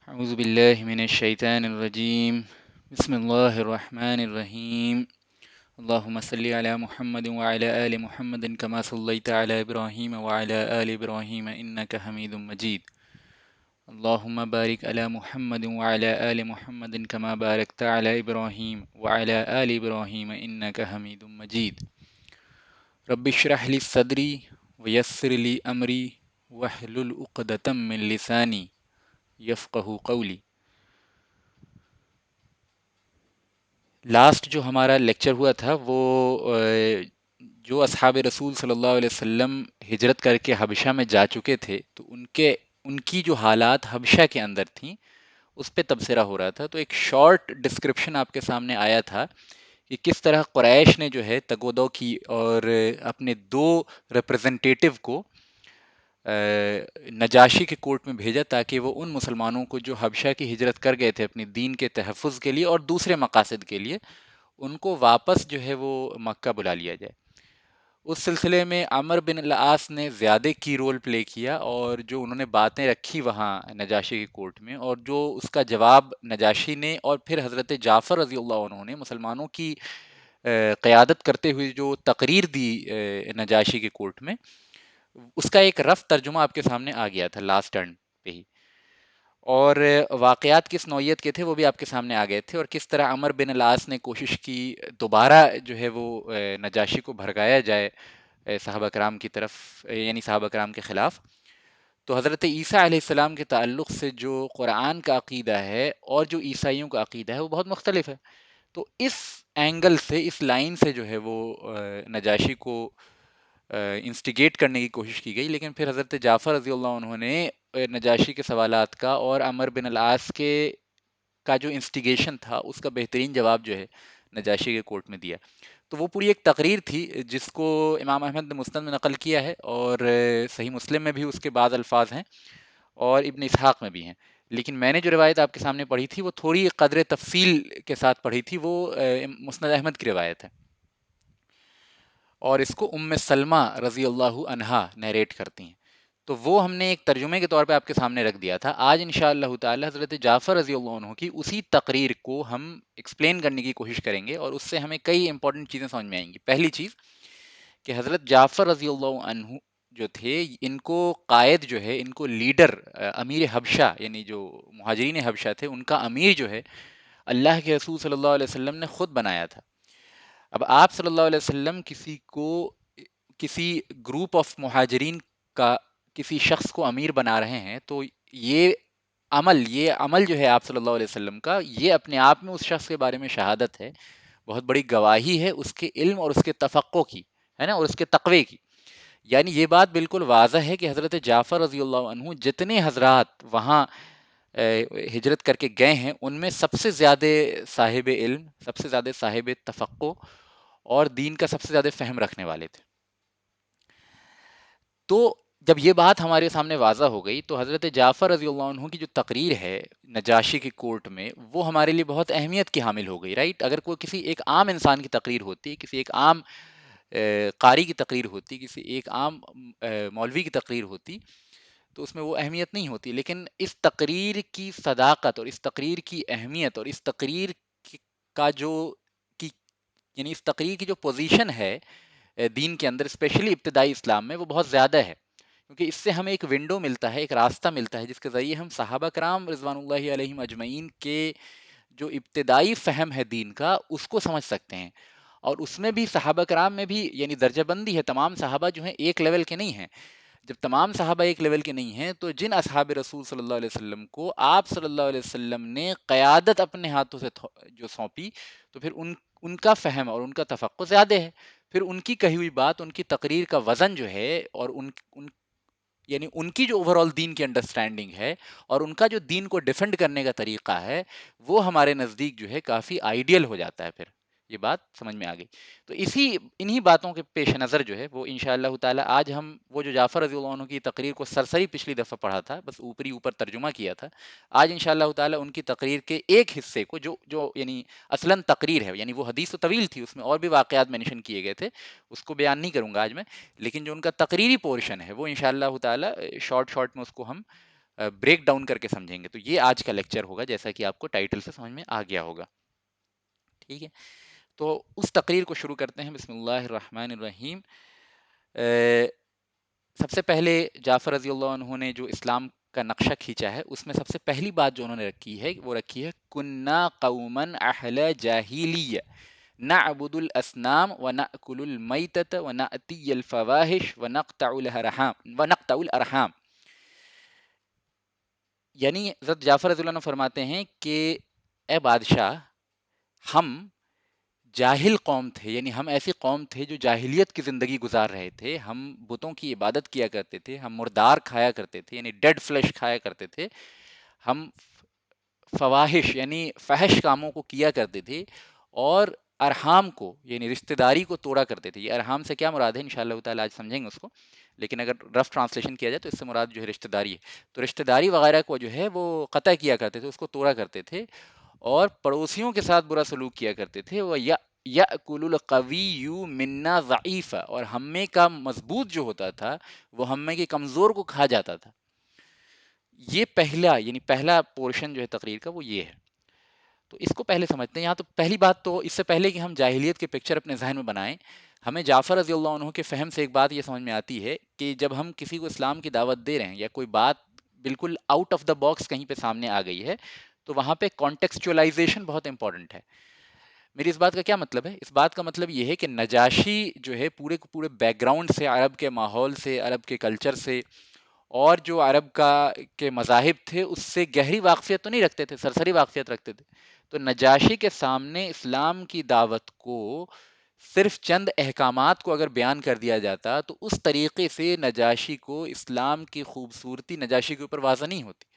أعوذ بالله من الشيطان الرجيم. بسم الله الرحمن الرحيم. اللهم صل على محمد وعلى آل محمد كما صليت على إبراهيم وعلى آل إبراهيم إنك حميد مجيد. اللهم بارك على محمد وعلى آل محمد كما باركت على إبراهيم وعلى آل إبراهيم إنك حميد مجيد. رب اشرح لي صدري ويسر لي أمري واحلل عقدة من لساني يفقه قولي. لاسٹ جو ہمارا لیکچر ہوا تھا وہ جو اصحاب رسول صلی اللہ علیہ وسلم ہجرت کر کے حبشہ میں جا چکے تھے تو ان کی جو حالات حبشہ کے اندر تھیں اس پہ تبصرہ ہو رہا تھا. تو ایک شارٹ ڈسکرپشن آپ کے سامنے آیا تھا کہ کس طرح قریش نے جو ہے تگ و دو کی اور اپنے دو ریپرزنٹیٹیو کو نجاشی کے کورٹ میں بھیجا تاکہ وہ ان مسلمانوں کو جو حبشہ کی ہجرت کر گئے تھے اپنی دین کے تحفظ کے لیے اور دوسرے مقاصد کے لیے ان کو واپس جو ہے وہ مکہ بلا لیا جائے. اس سلسلے میں عمر بن العاص نے زیادہ کی رول پلے کیا اور جو انہوں نے باتیں رکھی وہاں نجاشی کے کورٹ میں اور جو اس کا جواب نجاشی نے اور پھر حضرت جعفر رضی اللہ عنہ نے مسلمانوں کی قیادت کرتے ہوئے جو تقریر دی نجاشی کے کورٹ میں اس کا ایک رف ترجمہ آپ کے سامنے آ گیا تھا لاسٹ ٹرن پہ ہی. اور واقعات کس نوعیت کے تھے وہ بھی آپ کے سامنے آ گئے تھے اور کس طرح عمر بن العاص نے کوشش کی دوبارہ جو ہے وہ نجاشی کو بھڑکایا جائے صحابہ کرام کی طرف یعنی صحابہ کرام کے خلاف. تو حضرت عیسیٰ علیہ السلام کے تعلق سے جو قرآن کا عقیدہ ہے اور جو عیسائیوں کا عقیدہ ہے وہ بہت مختلف ہے. تو اس اینگل سے اس لائن سے جو ہے وہ نجاشی کو انسٹیگیٹ کرنے کی کوشش کی گئی لیکن پھر حضرت جعفر رضی اللہ عنہ نے نجاشی کے سوالات کا اور عمر بن العاص کے کا جو انسٹیگیشن تھا اس کا بہترین جواب جو ہے نجاشی کے کورٹ میں دیا. تو وہ پوری ایک تقریر تھی جس کو امام احمد نے مسند میں نقل کیا ہے اور صحیح مسلم میں بھی اس کے بعض الفاظ ہیں اور ابن اسحاق میں بھی ہیں. لیکن میں نے جو روایت آپ کے سامنے پڑھی تھی وہ تھوڑی قدر تفصیل کے ساتھ پڑھی تھی. وہ مسند احمد کی روایت ہے اور اس کو ام سلمہ رضی اللہ عنہا نیریٹ کرتی ہیں. تو وہ ہم نے ایک ترجمے کے طور پہ آپ کے سامنے رکھ دیا تھا. آج انشاءاللہ تعالی حضرت جعفر رضی اللہ عنہ کی اسی تقریر کو ہم ایکسپلین کرنے کی کوشش کریں گے اور اس سے ہمیں کئی امپورٹنٹ چیزیں سمجھ میں آئیں گی. پہلی چیز کہ حضرت جعفر رضی اللہ عنہ جو تھے ان کو قائد جو ہے ان کو لیڈر امیر حبشہ یعنی جو مہاجرین حبشہ تھے ان کا امیر جو ہے اللہ کے رسول صلی اللہ علیہ وسلم نے خود بنایا تھا. اب آپ صلی اللہ علیہ وسلم کسی کو کسی گروپ آف مہاجرین کا کسی شخص کو امیر بنا رہے ہیں تو یہ عمل جو ہے آپ صلی اللہ علیہ وسلم کا یہ اپنے آپ میں اس شخص کے بارے میں شہادت ہے, بہت بڑی گواہی ہے اس کے علم اور اس کے تفقع کی, ہے نا, اور اس کے تقوی کی. یعنی یہ بات بالکل واضح ہے کہ حضرت جعفر رضی اللہ عنہ جتنے حضرات وہاں ہجرت کر کے گئے ہیں ان میں سب سے زیادہ صاحب علم, سب سے زیادہ صاحب تفقع اور دین کا سب سے زیادہ فہم رکھنے والے تھے. تو جب یہ بات ہمارے سامنے واضح ہو گئی تو حضرت جعفر رضی اللہ عنہ کی جو تقریر ہے نجاشی کے کورٹ میں وہ ہمارے لیے بہت اہمیت کی حامل ہو گئی, رائٹ. اگر کوئی کسی ایک عام انسان کی تقریر ہوتی, کسی ایک عام قاری کی تقریر ہوتی, کسی ایک عام مولوی کی تقریر ہوتی تو اس میں وہ اہمیت نہیں ہوتی. لیکن اس تقریر کی صداقت اور اس تقریر کی اہمیت اور اس تقریر کا جو کی یعنی اس تقریر کی جو پوزیشن ہے دین کے اندر اسپیشلی ابتدائی اسلام میں وہ بہت زیادہ ہے, کیونکہ اس سے ہمیں ایک ونڈو ملتا ہے, ایک راستہ ملتا ہے جس کے ذریعے ہم صحابہ کرام رضوان اللہ علیہم اجمعین کے جو ابتدائی فہم ہے دین کا اس کو سمجھ سکتے ہیں. اور اس میں بھی صحابہ کرام میں بھی یعنی درجہ بندی ہے, تمام صحابہ جو ہیں ایک لیول کے نہیں ہیں. جب تمام صحابہ ایک لیول کے نہیں ہیں تو جن اصحاب رسول صلی اللہ علیہ وسلم کو آپ صلی اللہ علیہ وسلم نے قیادت اپنے ہاتھوں سے جو سونپی تو پھر ان کا فہم اور ان کا تفقع زیادہ ہے. پھر ان کی کہی ہوئی بات, ان کی تقریر کا وزن جو ہے اور یعنی ان کی جو اوور آل دین کی انڈرسٹینڈنگ ہے اور ان کا جو دین کو ڈیفینڈ کرنے کا طریقہ ہے وہ ہمارے نزدیک جو ہے کافی آئیڈیل ہو جاتا ہے. پھر یہ بات سمجھ میں آ گئی. تو انہی باتوں کے پیش نظر جو ہے وہ انشاءاللہ تعالی آج ہم وہ جو جعفر رضی اللہ عنہ کی تقریر کو سرسری پچھلی دفعہ پڑھا تھا, بس اوپر ترجمہ کیا تھا, آج انشاءاللہ تعالی ان کی تقریر کے ایک حصے کو جو یعنی اصلاً تقریر ہے, یعنی وہ حدیث تو طویل تھی, اس میں اور بھی واقعات مینشن کیے گئے تھے, اس کو بیان نہیں کروں گا آج میں, لیکن جو ان کا تقریری پورشن ہے وہ انشاءاللہ تعالی شارٹ میں اس کو ہم بریک ڈاؤن کر کے سمجھیں گے. تو یہ آج کا لیکچر ہوگا، جیسا کہ آپ کو ٹائٹل سے سمجھ میں آ گیا ہوگا. ٹھیک ہے، تو اس تقریر کو شروع کرتے ہیں. بسم اللہ الرحمن الرحیم. سب سے پہلے جعفر رضی اللہ عنہ نے جو اسلام کا نقشہ کھینچا ہے، اس میں سب سے پہلی بات جو انہوں نے رکھی ہے وہ رکھی ہے کننا قوما اہل جاہلیہ نعبد الاسنام ونأکل المیتۃ ونأتی الفواحش ونقطع الارحام. یعنی حضرت جعفر رضی اللہ عنہ فرماتے ہیں کہ اے بادشاہ، ہم جاہل قوم تھے، یعنی ہم ایسی قوم تھے جو جاہلیت کی زندگی گزار رہے تھے. ہم بتوں کی عبادت کیا کرتے تھے، ہم مردار کھایا کرتے تھے، یعنی ڈیڈ فلیش کھایا کرتے تھے. ہم فواحش یعنی فحش کاموں کو کیا کرتے تھے، اور ارحام کو یعنی رشتہ داری کو توڑا کرتے تھے. یہ ارحام سے کیا مراد ہے انشاءاللہ تعالی آج سمجھیں گے اس کو، لیکن اگر رف ٹرانسلیشن کیا جائے تو اس سے مراد جو ہے رشتہ داری ہے. تو رشتہ داری وغیرہ کو جو ہے وہ قطع کیا کرتے تھے، اس کو توڑا کرتے تھے، اور پڑوسیوں کے ساتھ برا سلوک کیا کرتے تھے. وہ یأکل القوی منا ضعیفا، اور ہم میں کا مضبوط جو ہوتا تھا وہ ہم میں کے کمزور کو کھا جاتا تھا. یہ پہلا یعنی پہلا پورشن جو ہے تقریر کا وہ یہ ہے. تو اس کو پہلے سمجھتے ہیں. یہاں تو پہلی بات تو اس سے پہلے کہ ہم جاہلیت کے پکچر اپنے ذہن میں بنائیں، ہمیں جعفر رضی اللہ عنہ کے فہم سے ایک بات یہ سمجھ میں آتی ہے کہ جب ہم کسی کو اسلام کی دعوت دے رہے ہیں یا کوئی بات بالکل آؤٹ آف دا باکس کہیں پہ سامنے آ گئی ہے، تو وہاں پہ کانٹیکسچولائزیشن بہت امپورٹنٹ ہے. میری اس بات کا کیا مطلب ہے؟ اس بات کا مطلب یہ ہے کہ نجاشی جو ہے پورے کے پورے بیک گراؤنڈ سے، عرب کے ماحول سے، عرب کے کلچر سے، اور جو عرب کا کے مذاہب تھے اس سے گہری واقفیت تو نہیں رکھتے تھے، سرسری واقفیت رکھتے تھے. تو نجاشی کے سامنے اسلام کی دعوت کو صرف چند احکامات کو اگر بیان کر دیا جاتا تو اس طریقے سے نجاشی کو اسلام کی خوبصورتی نجاشی کے اوپر واضح نہیں ہوتی.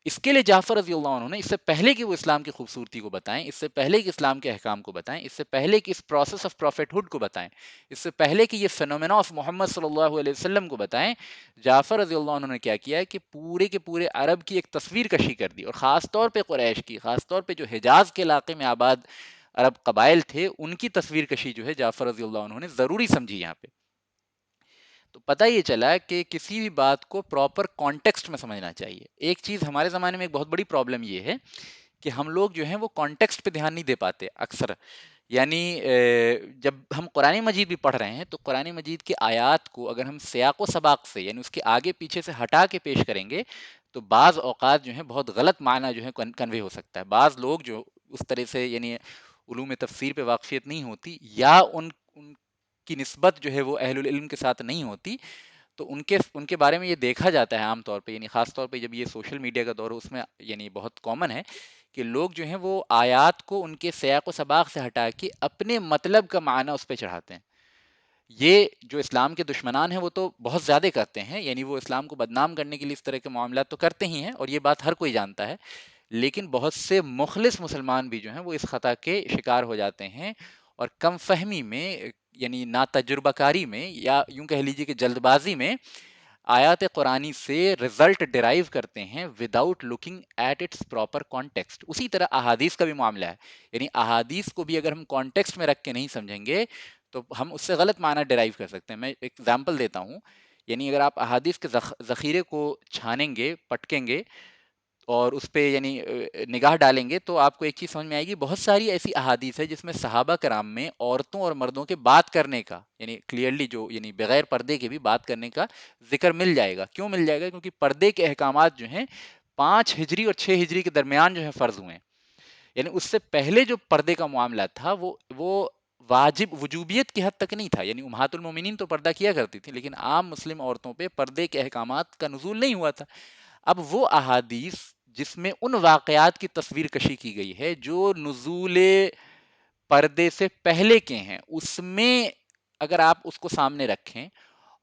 اس کے لیے جعفر رضی اللہ عنہ نے اس سے پہلے کہ وہ اسلام کی خوبصورتی کو بتائیں، اس سے پہلے کہ اسلام کے احکام کو بتائیں، اس سے پہلے کہ اس پروسیس آف پروفیٹ ہوڈ کو بتائیں، اس سے پہلے کہ یہ فینومینا آف محمد صلی اللہ علیہ وسلم کو بتائیں، جعفر رضی اللہ عنہ نے کیا کیا ہے کہ پورے کے پورے عرب کی ایک تصویر کشی کر دی، اور خاص طور پہ قریش کی، خاص طور پہ جو حجاز کے علاقے میں آباد عرب قبائل تھے ان کی تصویر کشی جو ہے جعفر رضی اللہ عنہ نے ضروری سمجھی یہاں پہ. تو پتہ یہ چلا کہ کسی بھی بات کو پراپر کانٹیکسٹ میں سمجھنا چاہیے. ایک چیز ہمارے زمانے میں ایک بہت بڑی پرابلم یہ ہے کہ ہم لوگ جو ہیں وہ کانٹیکسٹ پہ دھیان نہیں دے پاتے اکثر. یعنی جب ہم قرآن مجید بھی پڑھ رہے ہیں تو قرآن مجید کی آیات کو اگر ہم سیاق و سباق سے یعنی اس کے آگے پیچھے سے ہٹا کے پیش کریں گے تو بعض اوقات جو ہیں بہت غلط معنی جو ہے کنوے ہو سکتا ہے. بعض لوگ جو اس طرح سے یعنی علوم تفسیر پہ واقفیت نہیں ہوتی، یا ان کی نسبت جو ہے وہ اہل العلم کے ساتھ نہیں ہوتی، تو ان کے بارے میں یہ دیکھا جاتا ہے عام طور پہ، یعنی خاص طور پہ جب یہ سوشل میڈیا کا دور ہے اس میں یعنی بہت کامن ہے کہ لوگ جو ہیں وہ آیات کو ان کے سیاق و سباق سے ہٹا کے اپنے مطلب کا معنی اس پہ چڑھاتے ہیں. یہ جو اسلام کے دشمنان ہیں وہ تو بہت زیادہ کرتے ہیں، یعنی وہ اسلام کو بدنام کرنے کے لیے اس طرح کے معاملات تو کرتے ہی ہیں، اور یہ بات ہر کوئی جانتا ہے. لیکن بہت سے مخلص مسلمان بھی جو ہیں وہ اس خطا کے شکار ہو جاتے ہیں، اور کم فہمی میں یعنی نا تجربہ کاری میں، یا یوں کہہ لیجیے کہ جلد بازی میں آیات قرآنی سے رزلٹ ڈرائیو کرتے ہیں without looking at its proper context. اسی طرح احادیث کا بھی معاملہ ہے. یعنی احادیث کو بھی اگر ہم کانٹیکسٹ میں رکھ کے نہیں سمجھیں گے تو ہم اس سے غلط معنی ڈرائیو کر سکتے ہیں. میں ایک ایگزامپل دیتا ہوں. یعنی اگر آپ احادیث کے ذخیرے کو چھانیں گے، پٹکیں گے، اور اس پہ یعنی نگاہ ڈالیں گے تو آپ کو ایک چیز سمجھ میں آئے گی. بہت ساری ایسی احادیث ہے جس میں صحابہ کرام میں عورتوں اور مردوں کے بات کرنے کا یعنی کلیئرلی جو یعنی بغیر پردے کے بھی بات کرنے کا ذکر مل جائے گا. کیوں مل جائے گا؟ کیونکہ پردے کے احکامات جو ہیں 5 ہجری اور 6 ہجری کے درمیان جو ہے فرض ہوئے ہیں. یعنی اس سے پہلے جو پردے کا معاملہ تھا وہ واجب وجوبیت کی حد تک نہیں تھا. یعنی امہات المومنین تو پردہ کیا کرتی تھی، لیکن عام مسلم عورتوں پہ پردے کے احکامات کا نزول نہیں ہوا تھا. اب وہ احادیث جس میں ان واقعات کی تصویر کشی کی گئی ہے جو نزول پردے سے پہلے کے ہیں، اس میں اگر آپ اس کو سامنے رکھیں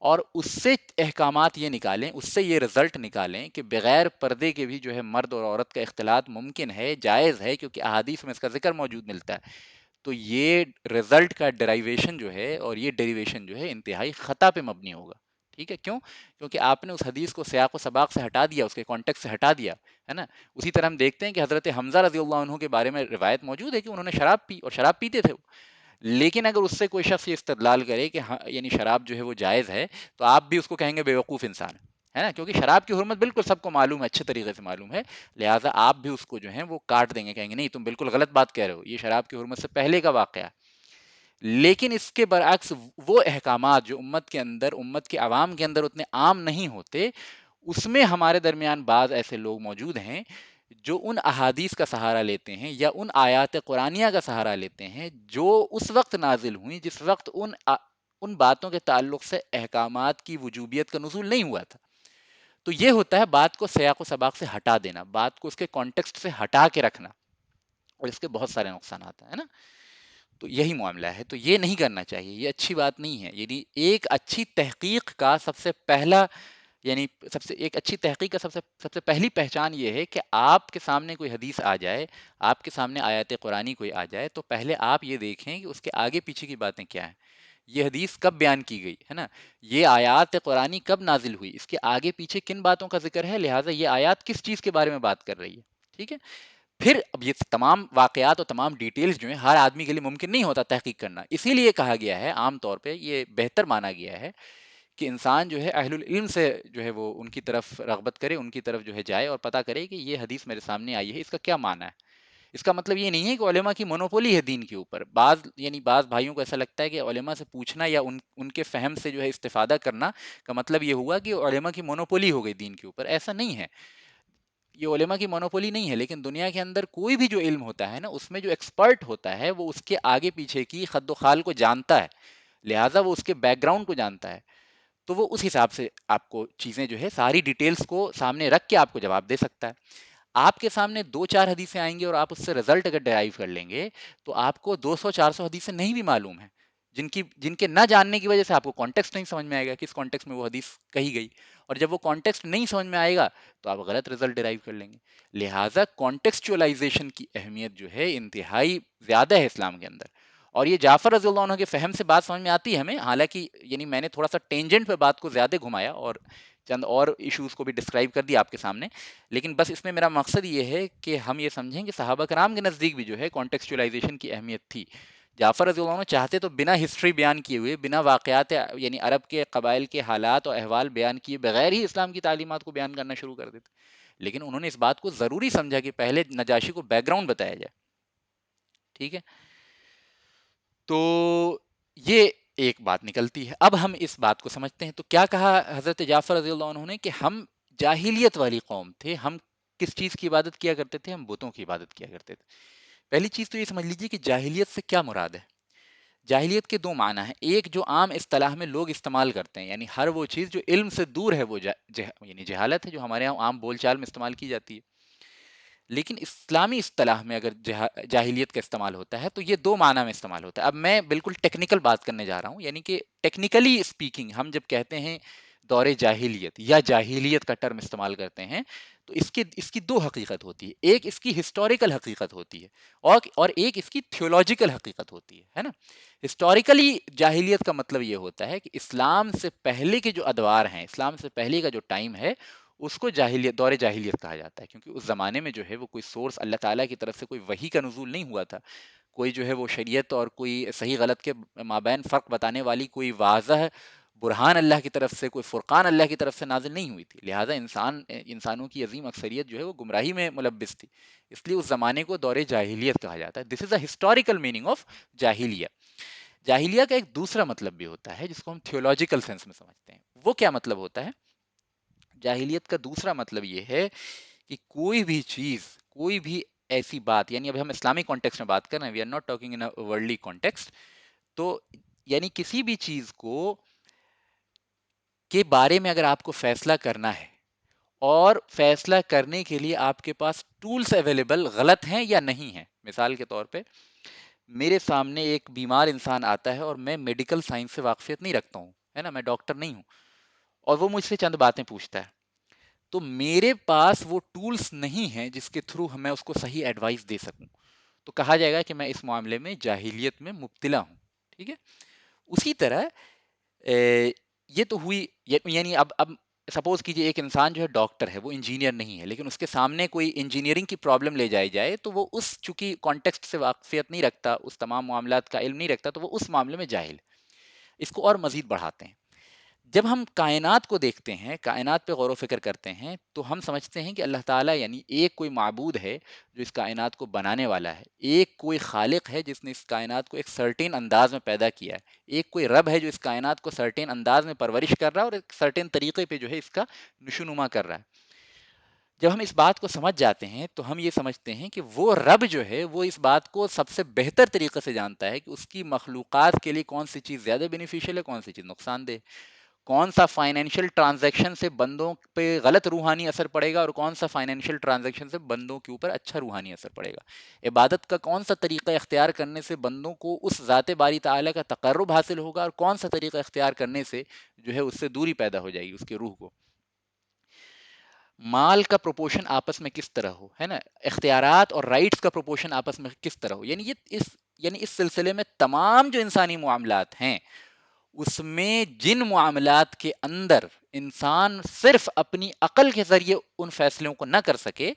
اور اس سے احکامات یہ نکالیں، اس سے یہ رزلٹ نکالیں کہ بغیر پردے کے بھی جو ہے مرد اور عورت کا اختلاط ممکن ہے، جائز ہے، کیونکہ احادیث میں اس کا ذکر موجود ملتا ہے، تو یہ رزلٹ کا ڈرائیویشن جو ہے اور یہ ڈیریویشن جو ہے انتہائی خطا پہ مبنی ہوگا. ٹھیک ہے؟ کیوں؟ کیونکہ آپ نے اس حدیث کو سیاق و سباق سے ہٹا دیا، اس کے کانٹیکٹ سے ہٹا دیا ہے نا. اسی طرح ہم دیکھتے ہیں کہ حضرت حمزہ رضی اللہ عنہ کے بارے میں روایت موجود ہے کہ انہوں نے شراب پی، اور شراب پیتے تھے وہ. لیکن اگر اس سے کوئی شخص یہ استدلال کرے کہ ہاں یعنی شراب جو ہے وہ جائز ہے، تو آپ بھی اس کو کہیں گے بیوقوف انسان ہے. ہے نا، کیونکہ شراب کی حرمت بالکل سب کو معلوم ہے، اچھے طریقے سے معلوم ہے، لہٰذا آپ بھی اس کو جو ہے وہ کاٹ دیں گے، کہیں گے نہیں تم بالکل غلط بات کہہ رہے ہو، یہ شراب کی حرمت سے پہلے کا واقعہ ہے۔ لیکن اس کے برعکس وہ احکامات جو امت کے اندر، امت کے عوام کے اندر اتنے عام نہیں ہوتے، اس میں ہمارے درمیان بعض ایسے لوگ موجود ہیں جو ان احادیث کا سہارا لیتے ہیں یا ان آیات قرآنیہ کا سہارا لیتے ہیں جو اس وقت نازل ہوئیں جس وقت ان باتوں کے تعلق سے احکامات کی وجوبیت کا نزول نہیں ہوا تھا۔ تو یہ ہوتا ہے بات کو سیاق و سباق سے ہٹا دینا، بات کو اس کے کانٹیکسٹ سے ہٹا کے رکھنا، اور اس کے بہت سارے نقصانات ہیں نا۔ تو یہی معاملہ ہے، تو یہ نہیں کرنا چاہیے، یہ اچھی بات نہیں ہے۔ یعنی ایک اچھی تحقیق کا سب سے پہلا، یعنی ایک اچھی تحقیق کا سب سے پہلی پہچان یہ ہے کہ آپ کے سامنے کوئی حدیث آ جائے، آپ کے سامنے آیات قرآنی کوئی آ جائے، تو پہلے آپ یہ دیکھیں کہ اس کے آگے پیچھے کی باتیں کیا ہیں، یہ حدیث کب بیان کی گئی ہے نا، یہ آیات قرآنی کب نازل ہوئی، اس کے آگے پیچھے کن باتوں کا ذکر ہے، لہٰذا یہ آیات کس چیز کے بارے میں بات کر رہی ہے، ٹھیک ہے۔ پھر اب یہ تمام واقعات اور تمام ڈیٹیلز جو ہیں ہر آدمی کے لیے ممکن نہیں ہوتا تحقیق کرنا، اسی لیے کہا گیا ہے، عام طور پہ یہ بہتر مانا گیا ہے کہ انسان جو ہے اہل العلم سے جو ہے وہ ان کی طرف رغبت کرے، ان کی طرف جو ہے جائے اور پتہ کرے کہ یہ حدیث میرے سامنے آئی ہے، اس کا کیا معنی ہے۔ اس کا مطلب یہ نہیں ہے کہ علماء کی مونوپولی ہے دین کے اوپر، بعض بھائیوں کو ایسا لگتا ہے کہ علماء سے پوچھنا یا ان کے فہم سے جو ہے استفادہ کرنا کا مطلب یہ ہوا کہ علماء کی مونوپولی ہو گئی دین کے اوپر، ایسا نہیں ہے، یہ علماء کی مونوپولی نہیں ہے، لیکن دنیا کے اندر کوئی بھی جو علم ہوتا ہے نا، اس میں جو ایکسپرٹ ہوتا ہے وہ اس کے آگے پیچھے کی خد و خال کو جانتا ہے، لہٰذا وہ اس کے بیک گراؤنڈ کو جانتا ہے، تو وہ اس حساب سے آپ کو چیزیں جو ہے ساری ڈیٹیلز کو سامنے رکھ کے آپ کو جواب دے سکتا ہے۔ آپ کے سامنے 2-4 حدیثیں آئیں گی اور آپ اس سے رزلٹ اگر ڈرائیو کر لیں گے تو آپ کو 200-400 حدیثیں نہیں بھی معلوم ہیں، جن کے نہ جاننے کی وجہ سے آپ کو کانٹیکسٹ نہیں سمجھ میں آئے گا، کس کانٹیکسٹ میں وہ حدیث کہی گئی، اور جب وہ کانٹیکسٹ نہیں سمجھ میں آئے گا تو آپ غلط رزلٹ ڈرائیو کر لیں گے۔ لہٰذا کانٹیکسچوائلائزیشن کی اہمیت جو ہے انتہائی زیادہ ہے اسلام کے اندر، اور یہ جعفر رضی اللہ عنہ کے فہم سے بات سمجھ میں آتی ہے ہمیں، حالانکہ یعنی میں نے تھوڑا سا ٹینجنٹ پہ بات کو زیادہ گھمایا اور چند اور ایشوز کو بھی ڈسکرائب کر دیا آپ کے سامنے، لیکن بس اس میں میرا مقصد یہ ہے کہ ہم یہ سمجھیں کہ صحابہ کرام کے نزدیک بھی جو ہے کانٹیکسچوائلائزیشن کی اہمیت تھی۔ جعفر رضی اللہ عنہ چاہتے تو بنا ہسٹری بیان کیے ہوئے، بنا واقعات یعنی عرب کے قبائل کے حالات اور احوال بیان کیے بغیر ہی اسلام کی تعلیمات کو بیان کرنا شروع کر دیتے، لیکن انہوں نے اس بات کو ضروری سمجھا کہ پہلے نجاشی کو بیک گراؤنڈ بتایا جائے، ٹھیک ہے۔ تو یہ ایک بات نکلتی ہے، اب ہم اس بات کو سمجھتے ہیں، تو کیا کہا حضرت جعفر رضی اللہ عنہ نے کہ ہم جاہلیت والی قوم تھے، ہم کس چیز کی عبادت کیا کرتے تھے، ہم بتوں کی عبادت کیا کرتے تھے۔ پہلی چیز تو یہ سمجھ لیجیے کہ جاہلیت سے کیا مراد ہے۔ جاہلیت کے دو معنی ہیں، ایک جو عام اصطلاح میں لوگ استعمال کرتے ہیں، یعنی ہر وہ چیز جو علم سے دور ہے وہ یعنی جہالت ہے، جو ہمارے یہاں عام بول چال میں استعمال کی جاتی ہے۔ لیکن اسلامی اصطلاح میں اگر جاہلیت کا استعمال ہوتا ہے تو یہ دو معنی میں استعمال ہوتا ہے۔ اب میں بالکل ٹیکنیکل بات کرنے جا رہا ہوں، یعنی کہ ٹیکنیکلی اسپیکنگ ہم جب کہتے ہیں دور جاہلیت یا جاہلیت کا ٹرم استعمال کرتے ہیں تو اس کی دو حقیقت ہوتی ہے، ایک اس کی ہسٹوریکل حقیقت ہوتی ہے اور ایک اس کی تھیولوجیکل حقیقت ہوتی ہے نا۔ ہسٹوریکلی جاہلیت کا مطلب یہ ہوتا ہے کہ اسلام سے پہلے کے جو ادوار ہیں، اسلام سے پہلے کا جو ٹائم ہے اس کو دور جاہلیت کہا جاتا ہے، کیونکہ اس زمانے میں جو ہے وہ کوئی سورس اللہ تعالیٰ کی طرف سے کوئی وحی کا نزول نہیں ہوا تھا، کوئی جو ہے وہ شریعت اور کوئی صحیح غلط کے مابین فرق بتانے والی کوئی واضح برہان اللہ کی طرف سے، کوئی فرقان اللہ کی طرف سے نازل نہیں ہوئی تھی، لہٰذا انسانوں کی عظیم اکثریت جو ہے وہ گمراہی میں ملبس تھی، اس لیے اس زمانے کو دور جاہلیت کہا جاتا ہے۔ دس از اے ہسٹوریکل میننگ آف جاہلیہ۔ جاہلیہ کا ایک دوسرا مطلب بھی ہوتا ہے جس کو ہم تھیولوجیکل سینس میں سمجھتے ہیں، وہ کیا مطلب ہوتا ہے؟ جاہلیت کا دوسرا مطلب یہ ہے کہ کوئی بھی چیز، کوئی بھی ایسی بات، یعنی اب ہم اسلامک کانٹیکسٹ میں بات کر رہے ہیں، we are not talking in worldly context, تو یعنی کسی بھی چیز کو کے بارے میں اگر آپ کو فیصلہ کرنا ہے اور فیصلہ کرنے کے لیے آپ کے پاس ٹولز اویلیبل غلط ہیں یا نہیں ہیں، مثال کے طور پہ میرے سامنے ایک بیمار انسان آتا ہے اور میں میڈیکل سائنس سے واقفیت نہیں رکھتا ہوں، ہے نا، میں ڈاکٹر نہیں ہوں، اور وہ مجھ سے چند باتیں پوچھتا ہے، تو میرے پاس وہ ٹولز نہیں ہیں جس کے تھرو میں اس کو صحیح ایڈوائس دے سکوں، تو کہا جائے گا کہ میں اس معاملے میں جاہلیت میں مبتلا ہوں، ٹھیک ہے۔ اسی طرح یہ تو ہوئی، یعنی اب سپوز کیجئے ایک انسان جو ہے ڈاکٹر ہے، وہ انجینئر نہیں ہے، لیکن اس کے سامنے کوئی انجینئرنگ کی پرابلم لے جائی جائے تو وہ اس چونکہ کانٹیکسٹ سے واقفیت نہیں رکھتا، اس تمام معاملات کا علم نہیں رکھتا، تو وہ اس معاملے میں جاہل، اس کو اور مزید بڑھاتے ہیں۔ جب ہم کائنات کو دیکھتے ہیں، کائنات پہ غور و فکر کرتے ہیں، تو ہم سمجھتے ہیں کہ اللہ تعالیٰ یعنی ایک کوئی معبود ہے جو اس کائنات کو بنانے والا ہے، ایک کوئی خالق ہے جس نے اس کائنات کو ایک سرٹین انداز میں پیدا کیا ہے، ایک کوئی رب ہے جو اس کائنات کو سرٹین انداز میں پرورش کر رہا ہے اور ایک سرٹین طریقے پہ جو ہے اس کا نشو نما کر رہا ہے۔ جب ہم اس بات کو سمجھ جاتے ہیں تو ہم یہ سمجھتے ہیں کہ وہ رب جو ہے وہ اس بات کو سب سے بہتر طریقے سے جانتا ہے کہ اس کی مخلوقات کے لیے کون سی چیز زیادہ بینیفیشیل ہے، کون سی چیز نقصان دہ، کون سا فائنینشیل ٹرانزیکشن سے بندوں پہ غلط روحانی اثر پڑے گا اور کون سا فائنینشیل ٹرانزیکشن سے بندوں کے اوپر اچھا روحانی اثر پڑے گا، عبادت کا کون سا طریقہ اختیار کرنے سے بندوں کو اس ذات باری تعالیٰ کا تقرب حاصل ہوگا اور کون سا طریقہ اختیار کرنے سے جو ہے اس سے دوری پیدا ہو جائے گی اس کی روح کو، مال کا پروپورشن آپس میں کس طرح ہو، ہے نا، اختیارات اور رائٹس کا پروپورشن آپس میں کس طرح ہو، یعنی اس سلسلے میں تمام جو انسانی معاملات ہیں اس میں جن معاملات کے اندر انسان صرف اپنی عقل کے ذریعے ان فیصلوں کو نہ کر سکے،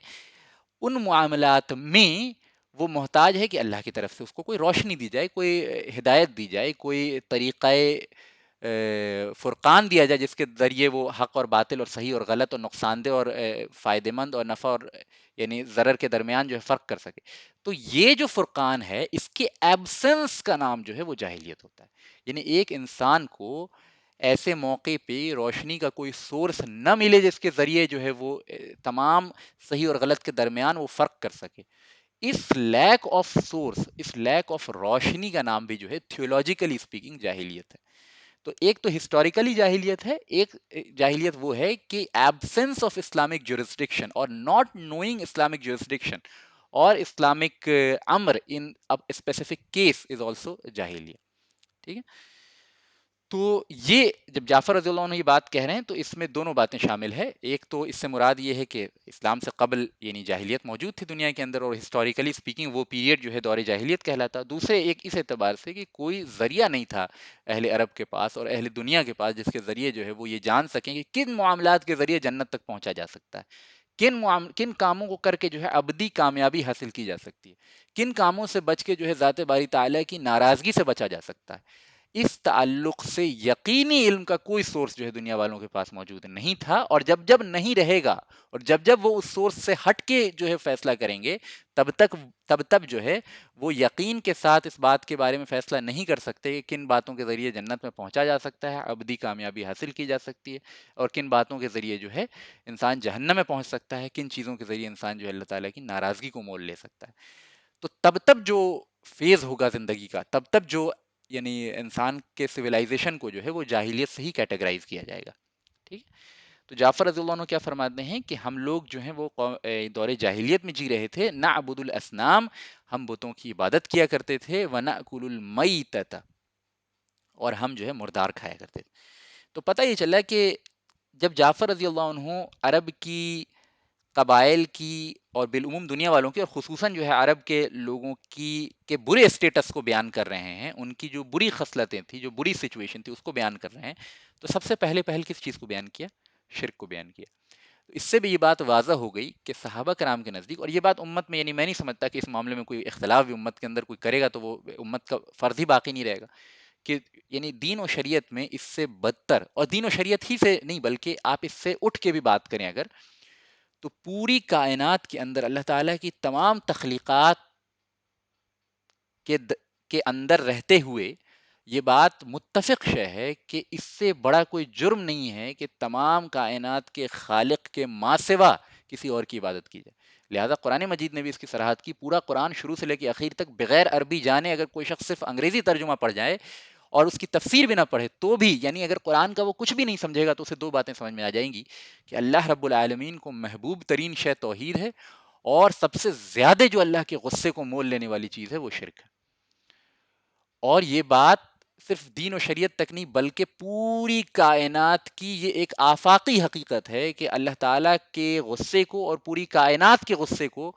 ان معاملات میں وہ محتاج ہے کہ اللہ کی طرف سے اس کو کوئی روشنی دی جائے، کوئی ہدایت دی جائے، کوئی طریقہ فرقان دیا جائے جس کے ذریعے وہ حق اور باطل اور صحیح اور غلط اور نقصان دہ اور فائدہ مند اور نفع اور یعنی ضرر کے درمیان جو ہے فرق کر سکے۔ تو یہ جو فرقان ہے اس کے ایبسنس کا نام جو ہے وہ جاہلیت ہوتا ہے، یعنی ایک انسان کو ایسے موقع پہ روشنی کا کوئی سورس نہ ملے جس کے ذریعے جو ہے وہ تمام صحیح اور غلط کے درمیان وہ فرق کر سکے، اس لیک آف سورس، اس لیک آف روشنی کا نام بھی جو ہے تھیولوجیکلی اسپیکنگ جاہلیت ہے۔ تو ایک تو ہسٹوریکلی جاہلیت ہے، ایک جاہلیت وہ ہے کہ ایبسنس آف اسلامک جورسڈکشن اور ناٹ نوئنگ اسلامک جورسڈکشن اور Islamic Amar in specific case is also جاہلیت، ٹھیک ہے۔ تو یہ جب جعفر رضی اللہ عنہ یہ بات کہہ رہے ہیں تو اس میں دونوں باتیں شامل ہے، ایک تو اس سے مراد یہ ہے کہ اسلام سے قبل یعنی جاہلیت موجود تھی دنیا کے اندر اور ہسٹوریکلی سپیکنگ وہ پیریڈ جو ہے دور جاہلیت کہلاتا، دوسرے ایک اس اعتبار سے کہ کوئی ذریعہ نہیں تھا اہل عرب کے پاس اور اہل دنیا کے پاس جس کے ذریعے جو ہے وہ یہ جان سکیں کہ کن معاملات کے ذریعے جنت تک پہنچا جا سکتا ہے، کن کاموں کو کر کے جو ہے ابدی کامیابی حاصل کی جا سکتی ہے، کن کاموں سے بچ کے جو ہے ذات باری تعالیٰ کی ناراضگی سے بچا جا سکتا ہے۔ اس تعلق سے یقینی علم کا کوئی سورس جو ہے دنیا والوں کے پاس موجود نہیں تھا، اور جب جب نہیں رہے گا اور جب جب وہ اس سورس سے ہٹ کے جو ہے فیصلہ کریں گے تب جو ہے وہ یقین کے ساتھ اس بات کے بارے میں فیصلہ نہیں کر سکتے کہ کن باتوں کے ذریعے جنت میں پہنچا جا سکتا ہے، ابدی کامیابی حاصل کی جا سکتی ہے، اور کن باتوں کے ذریعے جو ہے انسان جہنم میں پہنچ سکتا ہے، کن چیزوں کے ذریعے انسان جو ہے اللہ تعالیٰ کی ناراضگی کو مول لے سکتا ہے۔ تو تب جو فیز ہوگا زندگی کا، تب جو یعنی انسان کے سویلائزیشن کو جو ہے وہ جاہلیت سے ہی کیٹیگرائز کیا جائے گا، ٹھیک۔ تو جعفر رضی اللہ عنہ کیا فرماتے ہیں کہ ہم لوگ جو ہیں وہ دور جاہلیت میں جی رہے تھے، نعبد الاسنام، ہم بتوں کی عبادت کیا کرتے تھے، ونأکل المیتۃ، اور ہم جو ہے مردار کھایا کرتے تھے۔ تو پتہ یہ چلا کہ جب جعفر رضی اللہ عنہ عرب کی قبائل کی اور بالعموم دنیا والوں کی اور خصوصاً جو ہے عرب کے لوگوں کی کے برے اسٹیٹس کو بیان کر رہے ہیں، ان کی جو بری خصلتیں تھیں، جو بری سچویشن تھی اس کو بیان کر رہے ہیں، تو سب سے پہل کس چیز کو بیان کیا؟ شرک کو بیان کیا۔ اس سے بھی یہ بات واضح ہو گئی کہ صحابہ کرام کے نزدیک، اور یہ بات امت میں یعنی میں نہیں سمجھتا کہ اس معاملے میں کوئی اختلاف بھی امت کے اندر کوئی کرے گا تو وہ امت کا فرض ہی باقی نہیں رہے گا، کہ یعنی دین و شریعت میں اس سے بدتر، اور دین و شریعت ہی سے نہیں بلکہ آپ اس سے اٹھ کے بھی بات کریں اگر، تو پوری کائنات کے اندر اللہ تعالیٰ کی تمام تخلیقات کے اندر رہتے ہوئے یہ بات متفق شے ہے کہ اس سے بڑا کوئی جرم نہیں ہے کہ تمام کائنات کے خالق کے ما سوا کسی اور کی عبادت کی جائے۔ لہذا قرآن مجید نے بھی اس کی صراحت کی، پورا قرآن شروع سے لے کے اخیر تک بغیر عربی جانے اگر کوئی شخص صرف انگریزی ترجمہ پڑھ جائے اور اس کی تفسیر بھی نہ پڑھے تو بھی، یعنی اگر قرآن کا وہ کچھ بھی نہیں سمجھے گا تو اسے دو باتیں سمجھ میں آ جائیں گی کہ اللہ رب العالمین کو محبوب ترین شے توحید ہے، اور سب سے زیادہ جو اللہ کے غصے کو مول لینے والی چیز ہے وہ شرک ہے۔ اور یہ بات صرف دین و شریعت تک نہیں بلکہ پوری کائنات کی یہ ایک آفاقی حقیقت ہے کہ اللہ تعالیٰ کے غصے کو اور پوری کائنات کے غصے کو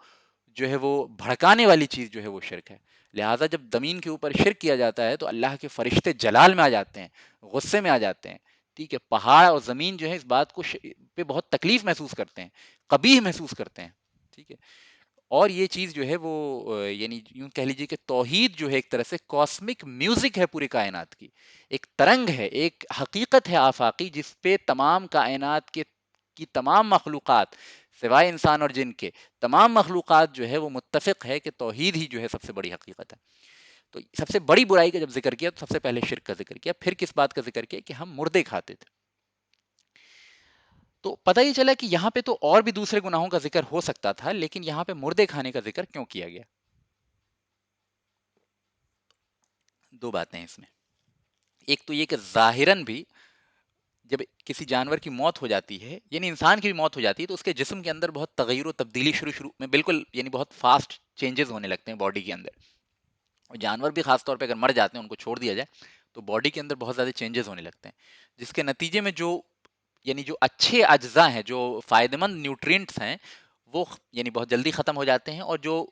جو ہے وہ بھڑکانے والی چیز جو ہے وہ شرک ہے۔ لہٰذا جب زمین کے اوپر شرک کیا جاتا ہے تو اللہ کے فرشتے جلال میں آ جاتے ہیں، غصے میں آ جاتے ہیں، ٹھیک ہے، پہاڑ اور زمین جو ہے اس بات کو پہ بہت تکلیف محسوس کرتے ہیں، قبیح محسوس کرتے ہیں، ٹھیک ہے۔ اور یہ چیز جو ہے وہ یعنی یوں کہہ لیجیے کہ توحید جو ہے ایک طرح سے کاسمک میوزک ہے پوری کائنات کی، ایک ترنگ ہے، ایک حقیقت ہے آفاقی جس پہ تمام کائنات کے کی تمام مخلوقات سوائے انسان اور جن کے تمام مخلوقات جو ہے وہ متفق ہے کہ توحید ہی جو ہے سب سے بڑی حقیقت ہے۔ تو سب سے بڑی برائی کا جب ذکر کیا تو سب سے پہلے شرک کا ذکر کیا، پھر کس بات کا ذکر کیا کہ ہم مردے کھاتے تھے۔ تو پتہ یہ چلا کہ یہاں پہ تو اور بھی دوسرے گناہوں کا ذکر ہو سکتا تھا، لیکن یہاں پہ مردے کھانے کا ذکر کیوں کیا گیا؟ دو باتیں ہیں اس میں۔ ایک تو یہ کہ ظاہراً بھی جب کسی جانور کی موت ہو جاتی ہے، یعنی انسان کی بھی موت ہو جاتی ہے، تو اس کے جسم کے اندر بہت تغیر و تبدیلی شروع میں بالکل یعنی بہت فاسٹ چینجز ہونے لگتے ہیں باڈی کے اندر۔ اور جانور بھی خاص طور پہ اگر مر جاتے ہیں، ان کو چھوڑ دیا جائے تو باڈی کے اندر بہت زیادہ چینجز ہونے لگتے ہیں، جس کے نتیجے میں جو یعنی جو اچھے اجزاء ہیں، جو فائدہ مند نیوٹرینٹس ہیں، وہ یعنی بہت جلدی ختم ہو جاتے ہیں، اور جو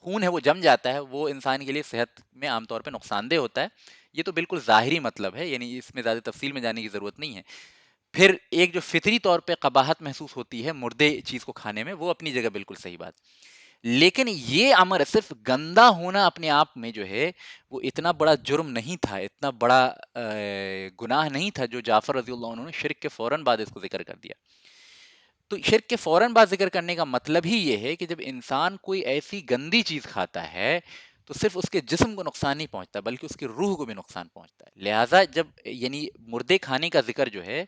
خون ہے وہ جم جاتا ہے، وہ انسان کے لیے صحت میں عام طور پہ نقصان دہ ہوتا ہے۔ یہ تو بالکل ظاہری مطلب ہے، یعنی اس میں زیادہ تفصیل میں جانے کی ضرورت نہیں ہے۔ پھر ایک جو فطری طور پہ قباحت محسوس ہوتی ہے مردے چیز کو کھانے میں، وہ اپنی جگہ بالکل صحیح بات، لیکن یہ امر صرف گندا ہونا اپنے آپ میں جو ہے وہ اتنا بڑا جرم نہیں تھا، اتنا بڑا گناہ نہیں تھا جو جعفر رضی اللہ عنہ نے شرک کے فوراً بعد اس کو ذکر کر دیا۔ تو شرک کے فوراً بعد ذکر کرنے کا مطلب ہی یہ ہے کہ جب انسان کوئی ایسی گندی چیز کھاتا ہے تو صرف اس کے جسم کو نقصان نہیں پہنچتا بلکہ اس کی روح کو بھی نقصان پہنچتا ہے۔ لہٰذا جب یعنی مردے کھانے کا ذکر جو ہے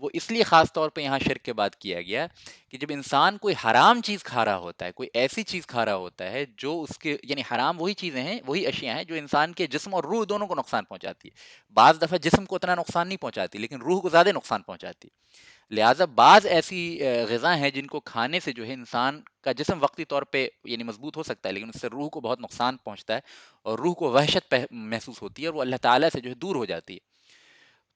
وہ اس لیے خاص طور پہ یہاں شرک کے بعد کیا گیا کہ جب انسان کوئی حرام چیز کھا رہا ہوتا ہے، کوئی ایسی چیز کھا رہا ہوتا ہے جو اس کے یعنی حرام وہی چیزیں ہیں، وہی اشیاء ہیں جو انسان کے جسم اور روح دونوں کو نقصان پہنچاتی ہے۔ بعض دفعہ جسم کو اتنا نقصان نہیں پہنچاتی لیکن روح کو زیادہ نقصان پہنچاتی ہے۔ لہٰذا بعض ایسی غذا ہیں جن کو کھانے سے جو ہے انسان کا جسم وقتی طور پہ یعنی مضبوط ہو سکتا ہے، لیکن اس سے روح کو بہت نقصان پہنچتا ہے اور روح کو وحشت محسوس ہوتی ہے اور وہ اللہ تعالیٰ سے جو ہے دور ہو جاتی ہے۔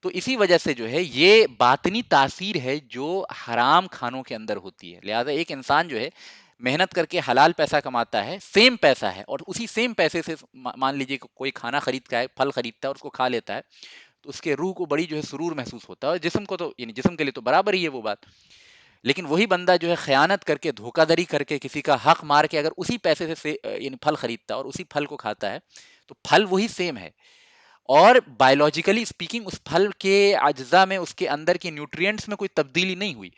تو اسی وجہ سے جو ہے یہ باطنی تاثیر ہے جو حرام کھانوں کے اندر ہوتی ہے۔ لہٰذا ایک انسان جو ہے محنت کر کے حلال پیسہ کماتا ہے، سیم پیسہ ہے، اور اسی سیم پیسے سے مان لیجئے کہ کوئی کھانا خریدتا ہے، پھل خریدتا ہے اور اس کو کھا لیتا ہے، تو اس کے روح کو بڑی جو ہے سرور محسوس ہوتا ہے، اور جسم کو تو یعنی جسم کے لیے تو برابر ہی ہے وہ بات۔ لیکن وہی بندہ جو ہے خیانت کر کے، دھوکہ دھڑی کر کے، کسی کا حق مار کے اگر اسی پیسے سے یعنی پھل خریدتا ہے اور اسی پھل کو کھاتا ہے تو پھل وہی سیم ہے، اور بایولوجیکلی اسپیکنگ اس پھل کے اجزاء میں، اس کے اندر کے نیوٹرینٹس میں کوئی تبدیلی نہیں ہوئی،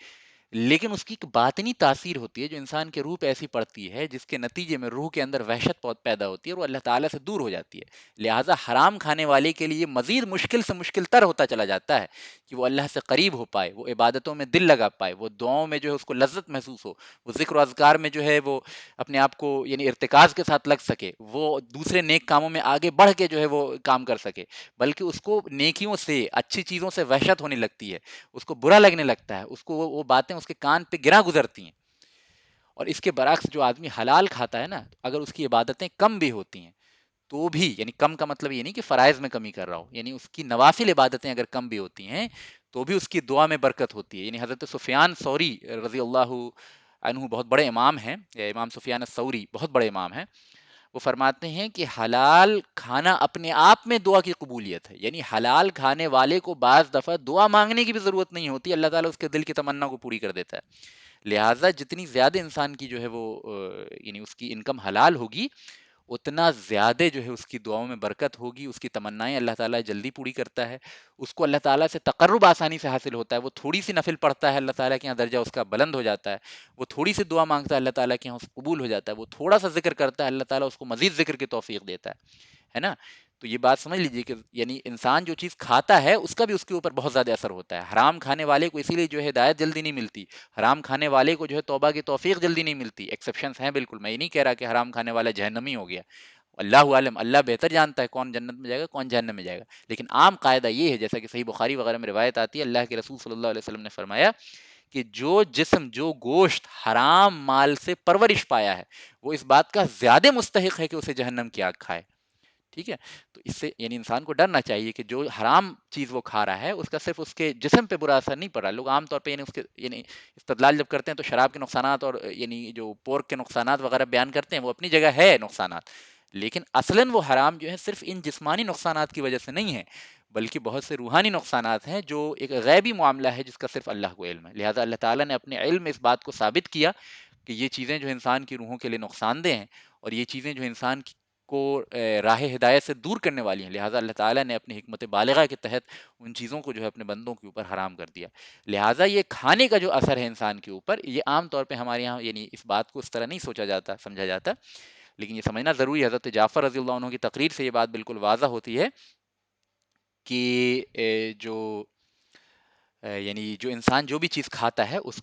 لیکن اس کی ایک باطنی تاثیر ہوتی ہے جو انسان کے روح پہ ایسی پڑتی ہے جس کے نتیجے میں روح کے اندر وحشت بہت پیدا ہوتی ہے اور وہ اللہ تعالیٰ سے دور ہو جاتی ہے۔ لہٰذا حرام کھانے والے کے لیے مزید مشکل سے مشکل تر ہوتا چلا جاتا ہے کہ وہ اللہ سے قریب ہو پائے، وہ عبادتوں میں دل لگا پائے، وہ دعاؤں میں جو ہے اس کو لذت محسوس ہو، وہ ذکر و اذکار میں جو ہے وہ اپنے آپ کو یعنی ارتکاز کے ساتھ لگ سکے، وہ دوسرے نیک کاموں میں آگے بڑھ کے جو ہے وہ کام کر سکے، بلکہ اس کو نیکیوں سے، اچھی چیزوں سے وحشت ہونے لگتی ہے، اس کو برا لگنے لگتا ہے، اس کو وہ باتیں اس کے کان پہ گرا گزرتی ہیں۔ اور اس کے برعکس جو آدمی حلال کھاتا ہے نا، اگر اس کی عبادتیں کم بھی ہوتی ہیں تو بھی، یعنی کم کا مطلب یہ نہیں کہ فرائض میں کمی کر رہا ہو، یعنی اس کی نوافل عبادتیں اگر کم بھی ہوتی ہیں تو بھی اس کی دعا میں برکت ہوتی ہے۔ یعنی حضرت سفیان ثوری رضی اللہ عنہ بہت بڑے امام ہیں، امام سفیان الثوری بہت بڑے امام ہیں، وہ فرماتے ہیں کہ حلال کھانا اپنے آپ میں دعا کی قبولیت ہے، یعنی حلال کھانے والے کو بعض دفعہ دعا مانگنے کی بھی ضرورت نہیں ہوتی، اللہ تعالیٰ اس کے دل کی تمنا کو پوری کر دیتا ہے۔ لہٰذا جتنی زیادہ انسان کی جو ہے وہ یعنی اس کی انکم حلال ہوگی، اتنا زیادہ جو ہے اس کی دعاؤں میں برکت ہوگی، اس کی تمنائیں اللہ تعالیٰ جلدی پوری کرتا ہے، اس کو اللہ تعالیٰ سے تقرب آسانی سے حاصل ہوتا ہے، وہ تھوڑی سی نفل پڑھتا ہے اللہ تعالیٰ کے یہاں درجہ اس کا بلند ہو جاتا ہے، وہ تھوڑی سی دعا مانگتا ہے اللہ تعالیٰ کے یہاں اس قبول ہو جاتا ہے، وہ تھوڑا سا ذکر کرتا ہے اللہ تعالیٰ اس کو مزید ذکر کی توفیق دیتا ہے نا؟ تو یہ بات سمجھ لیجئے کہ یعنی انسان جو چیز کھاتا ہے اس کا بھی اس کے اوپر بہت زیادہ اثر ہوتا ہے۔ حرام کھانے والے کو اسی لیے جو ہے ہدایت جلدی نہیں ملتی، حرام کھانے والے کو جو ہے توبہ کی توفیق جلدی نہیں ملتی، ایکسیپشنز ہیں بالکل، میں یہ نہیں کہہ رہا کہ حرام کھانے والا جہنمی ہو گیا، اللہ عالم، اللہ بہتر جانتا ہے کون جنت میں جائے گا کون جہنم میں جائے گا، لیکن عام قاعدہ یہ ہے جیسا کہ صحیح بخاری وغیرہ میں روایت آتی ہے، اللہ کے رسول صلی اللہ علیہ وسلم نے فرمایا کہ جو جسم، جو گوشت حرام مال سے پرورش پایا ہے وہ اس بات کا زیادہ مستحق ہے کہ اسے جہنم کی آگ کھائے۔ ٹھیک ہے؟ تو اس سے یعنی انسان کو ڈرنا چاہیے کہ جو حرام چیز وہ کھا رہا ہے اس کا صرف اس کے جسم پہ برا اثر نہیں پڑ رہا۔ لوگ عام طور پہ یعنی اس کے یعنی استدلال جب کرتے ہیں تو شراب کے نقصانات اور یعنی جو پورک کے نقصانات وغیرہ بیان کرتے ہیں، وہ اپنی جگہ ہے نقصانات، لیکن اصلاً وہ حرام جو ہے صرف ان جسمانی نقصانات کی وجہ سے نہیں ہے، بلکہ بہت سے روحانی نقصانات ہیں جو ایک غیبی معاملہ ہے جس کا صرف اللہ کو علم ہے۔ لہٰذا اللہ تعالیٰ نے اپنے علم میں اس بات کو ثابت کیا کہ یہ چیزیں جو انسان کی روحوں کے لیے نقصان دہ ہیں، اور یہ چیزیں جو انسان کو راہ ہدایت سے دور کرنے والی ہیں، لہٰذا اللہ تعالیٰ نے اپنی حکمت بالغہ کے تحت ان چیزوں کو جو ہے اپنے بندوں کے اوپر حرام کر دیا. لہٰذا یہ کھانے کا جو اثر ہے انسان کے اوپر، یہ عام طور پہ ہمارے یہاں یعنی اس بات کو اس طرح نہیں سوچا جاتا، سمجھا جاتا، لیکن یہ سمجھنا ضروری ہے. حضرت جعفر رضی اللہ عنہ کی تقریر سے یہ بات بالکل واضح ہوتی ہے کہ یعنی جو انسان جو بھی چیز کھاتا ہے اس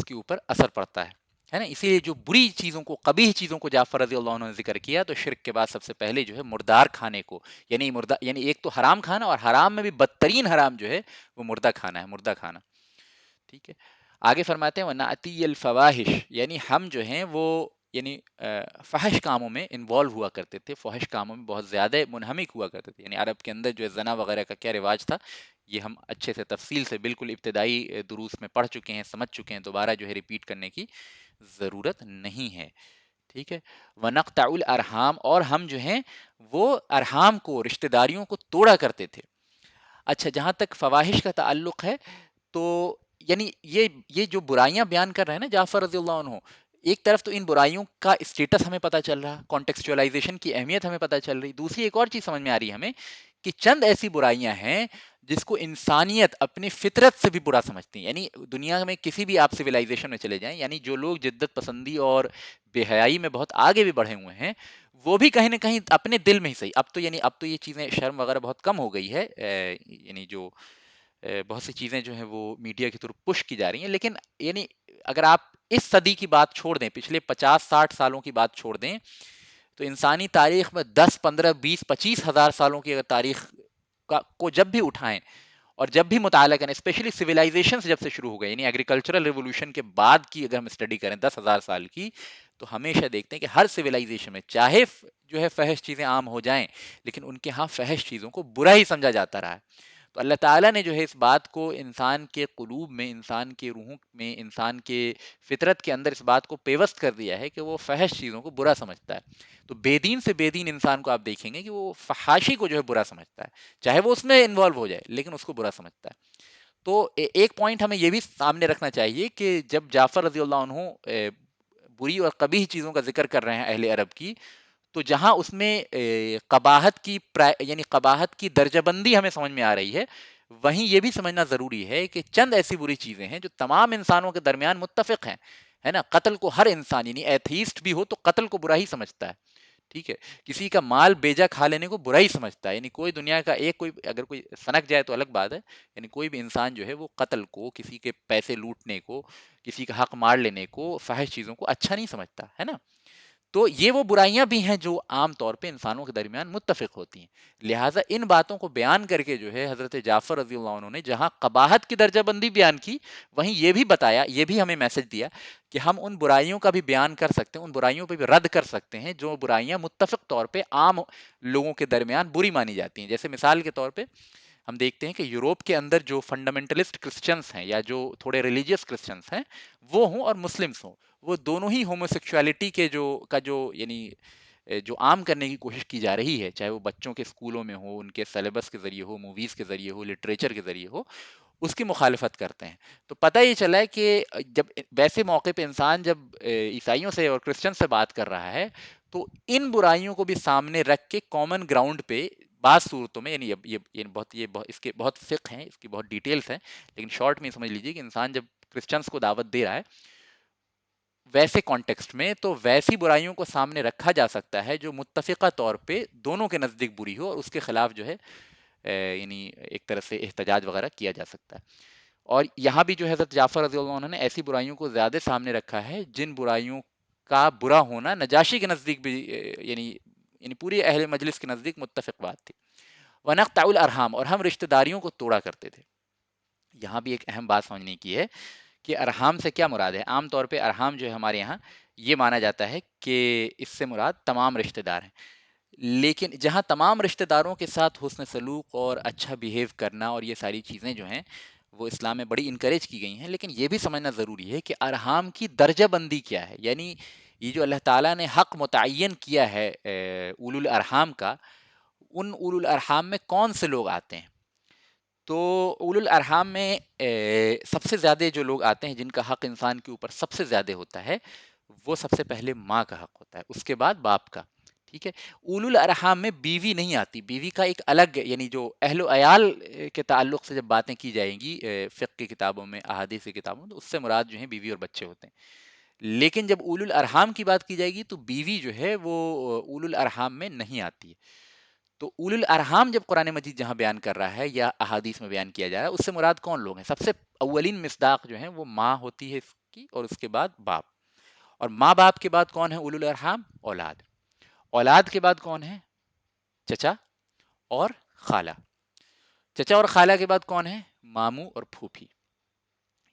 کے اوپر اثر پڑتا ہے نا. اسی لیے جو بری چیزوں کو، قبیح چیزوں کو جعفر رضی اللہ عنہ نے ذکر کیا، تو شرک کے بعد سب سے پہلے جو ہے مردار کھانے کو، یعنی ایک تو حرام کھانا، اور حرام میں بھی بدترین حرام جو ہے وہ مردہ کھانا ہے، مردہ کھانا. ٹھیک ہے. آگے فرماتے ہیں وَنَأْتِيَ الْفَوَاحِشِ، یعنی ہم جو ہیں وہ یعنی فحش کاموں میں انوالو ہوا کرتے تھے، فحش کاموں میں بہت زیادہ منہمک ہوا کرتے تھے. یعنی عرب کے اندر جو ہے زنا وغیرہ کا کیا رواج تھا، یہ ہم اچھے سے تفصیل سے بالکل ابتدائی دروس میں پڑھ چکے ہیں، سمجھ چکے ہیں، دوبارہ جو ہے ریپیٹ کرنے کی ضرورت نہیں ہے. ٹھیک ہے. وَنَقْطَعُ الْأَرْحَامَ، اور ہم جو ہیں وہ ارحام کو، رشتہ داریوں کو توڑا کرتے تھے. اچھا، جہاں تک فواحش کا تعلق ہے، تو یعنی یہ جو برائیاں بیان کر رہے ہیں نا جعفر رضی اللہ عنہ، ایک طرف تو ان برائیوں کا اسٹیٹس ہمیں پتہ چل رہا، کانٹیکسچوائلائزیشن کی اہمیت ہمیں پتہ چل رہی. دوسری ایک اور چیز سمجھ میں آ رہی ہے ہمیں کہ چند ایسی برائیاں ہیں جس کو انسانیت اپنی فطرت سے بھی برا سمجھتی ہیں. یعنی دنیا میں کسی بھی آپ سویلائزیشن میں چلے جائیں، یعنی جو لوگ جدت پسندی اور بے حیائی میں بہت آگے بھی بڑھے ہوئے ہیں، وہ بھی کہیں نہ کہیں اپنے دل میں ہی صحیح، اب تو یہ چیزیں شرم وغیرہ بہت کم ہو گئی ہے، یعنی جو بہت سی چیزیں جو ہیں وہ میڈیا کی طرف پش کی جا رہی ہیں، لیکن یعنی اگر آپ اس صدی کی بات چھوڑ دیں، پچھلے 50-60 سالوں کی بات چھوڑ دیں، تو انسانی تاریخ میں 10-15-20-25 ہزار سالوں کی اگر تاریخ کو جب بھی اٹھائیں اور جب بھی مطالعہ کریں، اسپیشلی سویلائزیشن جب سے شروع ہو گئے، یعنی ایگریکلچرل ریولوشن کے بعد کی اگر ہم اسٹڈی کریں 10,000 سال کی، تو ہمیشہ دیکھتے ہیں کہ ہر سویلائزیشن میں چاہے جو ہے فحش چیزیں عام ہو جائیں، لیکن ان کے ہاں فحش چیزوں کو برا ہی سمجھا جاتا رہا ہے. تو اللہ تعالیٰ نے جو ہے اس بات کو انسان کے قلوب میں، انسان کے روحوں میں، انسان کے فطرت کے اندر اس بات کو پیوست کر دیا ہے کہ وہ فحش چیزوں کو برا سمجھتا ہے. تو بے دین سے بے دین انسان کو آپ دیکھیں گے کہ وہ فحاشی کو جو ہے برا سمجھتا ہے، چاہے وہ اس میں انوالو ہو جائے، لیکن اس کو برا سمجھتا ہے. تو ایک پوائنٹ ہمیں یہ بھی سامنے رکھنا چاہیے کہ جب جعفر رضی اللہ عنہ بری اور قبیح چیزوں کا ذکر کر رہے ہیں اہل عرب کی، تو جہاں اس میں قباحت کی یعنی قباحت کی درجہ بندی ہمیں سمجھ میں آ رہی ہے، وہیں یہ بھی سمجھنا ضروری ہے کہ چند ایسی بری چیزیں ہیں جو تمام انسانوں کے درمیان متفق ہیں، ہے نا. قتل کو ہر انسان، یعنی ایتھیسٹ بھی ہو تو قتل کو برا ہی سمجھتا ہے. ٹھیک ہے. کسی کا مال بیجا کھا لینے کو برا ہی سمجھتا ہے، یعنی کوئی دنیا کا کوئی اگر کوئی سنک جائے تو الگ بات ہے، یعنی کوئی بھی انسان جو ہے وہ قتل کو، کسی کے پیسے لوٹنے کو، کسی کا حق مار لینے کو، فحش چیزوں کو اچھا نہیں سمجھتا ہے نا. تو یہ وہ برائیاں بھی ہیں جو عام طور پہ انسانوں کے درمیان متفق ہوتی ہیں. لہٰذا ان باتوں کو بیان کر کے جو ہے حضرت جعفر رضی اللہ عنہ نے جہاں قباحت کی درجہ بندی بیان کی، وہیں یہ بھی بتایا، یہ بھی ہمیں میسج دیا کہ ہم ان برائیوں کا بھی بیان کر سکتے ہیں، ان برائیوں پہ بھی رد کر سکتے ہیں جو برائیاں متفق طور پہ عام لوگوں کے درمیان بری مانی جاتی ہیں. جیسے مثال کے طور پہ ہم دیکھتے ہیں کہ یوروپ کے اندر جو فنڈامنٹلسٹ کرسچنس ہیں یا جو تھوڑے ریلیجیس کرسچنس ہیں، وہ ہوں اور مسلمس ہوں، وہ دونوں ہی ہوموسیکشوالٹی کے جو یعنی جو عام کرنے کی کوشش کی جا رہی ہے، چاہے وہ بچوں کے اسکولوں میں ہو، ان کے سلیبس کے ذریعے ہو، موویز کے ذریعے ہو، لٹریچر کے ذریعے ہو، اس کی مخالفت کرتے ہیں. تو پتہ یہ چلا ہے کہ جب ویسے موقع پہ انسان جب عیسائیوں سے اور کرسچن سے بات کر رہا ہے، تو ان برائیوں کو بھی سامنے رکھ کے کامن گراؤنڈ پہ بعض صورتوں میں، یعنی اس کے بہت فقہ ہیں، اس کی بہت ڈیٹیلز ہیں، لیکن شارٹ میں سمجھ لیجیے کہ انسان جب کرسچنس کو دعوت دے رہا ہے ویسے کانٹیکسٹ میں، تو ویسی برائیوں کو سامنے رکھا جا سکتا ہے جو متفقہ طور پہ دونوں کے نزدیک بری ہو، اور اس کے خلاف جو ہے یعنی ایک طرح سے احتجاج وغیرہ کیا جا سکتا ہے. اور یہاں بھی جو حضرت جعفر رضی اللہ عنہ نے ایسی برائیوں کو زیادہ سامنے رکھا ہے جن برائیوں کا برا ہونا نجاشی کے نزدیک بھی یعنی پوری اہل مجلس کے نزدیک متفق بات تھی. وَنَقْطَعُ الْأَرْحَامَ، اور ہم رشتہ داریوں کو توڑا کرتے تھے. یہاں بھی ایک اہم بات سمجھنے کی ہے کہ ارحام سے کیا مراد ہے. عام طور پہ ارحام جو ہے ہمارے یہاں یہ مانا جاتا ہے کہ اس سے مراد تمام رشتہ دار ہیں، لیکن جہاں تمام رشتہ داروں کے ساتھ حسن سلوک اور اچھا بیہیو کرنا اور یہ ساری چیزیں جو ہیں وہ اسلام میں بڑی انکریج کی گئی ہیں، لیکن یہ بھی سمجھنا ضروری ہے کہ ارحام کی درجہ بندی کیا ہے. یعنی یہ جو اللہ تعالیٰ نے حق متعین کیا ہے اولو الارحام کا، ان اولو الارحام میں کون سے لوگ آتے ہیں. تو اولو الارحام میں سب سے زیادہ جو لوگ آتے ہیں جن کا حق انسان کے اوپر سب سے زیادہ ہوتا ہے، وہ سب سے پہلے ماں کا حق ہوتا ہے، اس کے بعد باپ کا. ٹھیک ہے. اولو الارحام میں بیوی نہیں آتی. بیوی کا ایک الگ، یعنی جو اہل و عیال کے تعلق سے جب باتیں کی جائیں گی فقہ کی کتابوں میں، احادیث کی کتابوں میں، تو اس سے مراد جو ہیں بیوی اور بچے ہوتے ہیں. لیکن جب اولو الارحام کی بات کی جائے گی تو بیوی جو ہے وہ اولو الارحام میں نہیں آتی ہے. تو اولو الارحام جب قرآن مجید جہاں بیان کر رہا ہے یا احادیث میں بیان کیا جا رہا ہے، اس سے مراد کون لوگ ہیں؟ سب سے اولین مصداق جو ہیں وہ ماں ہوتی ہے اس کی، اور اس کے بعد باپ. اور ماں باپ کے بعد کون ہے اولو الارحام؟ اولاد. اولاد کے بعد کون ہے؟ چچا اور خالہ. چچا اور خالہ کے بعد کون ہے؟ ماموں اور پھوپھی.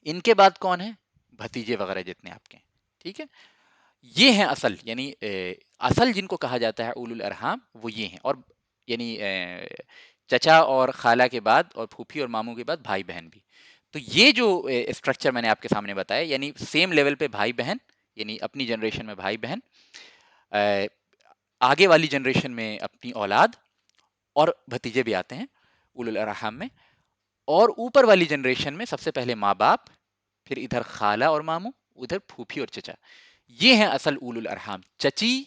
ان کے بعد کون ہے؟ بھتیجے وغیرہ جتنے آپ کے ہیں. ٹھیک ہے. یہ ہیں اصل، یعنی اصل جن کو کہا جاتا ہے اولو الارحام وہ یہ ہیں. اور یعنی چچا اور خالہ کے بعد اور پھوپھی اور ماموں کے بعد بھائی بہن بھی. تو یہ جو اسٹرکچر میں نے آپ کے سامنے بتایا، یعنی سیم لیول پہ بھائی بہن، یعنی اپنی جنریشن میں بھائی بہن، آگے والی جنریشن میں اپنی اولاد، اور بھتیجے بھی آتے ہیں اولو الارحام میں. اور اوپر والی جنریشن میں سب سے پہلے ماں باپ، پھر ادھر خالہ اور ماموں، ادھر پھوپھی اور چچا. یہ ہیں اصل اولو الارحام. چچی،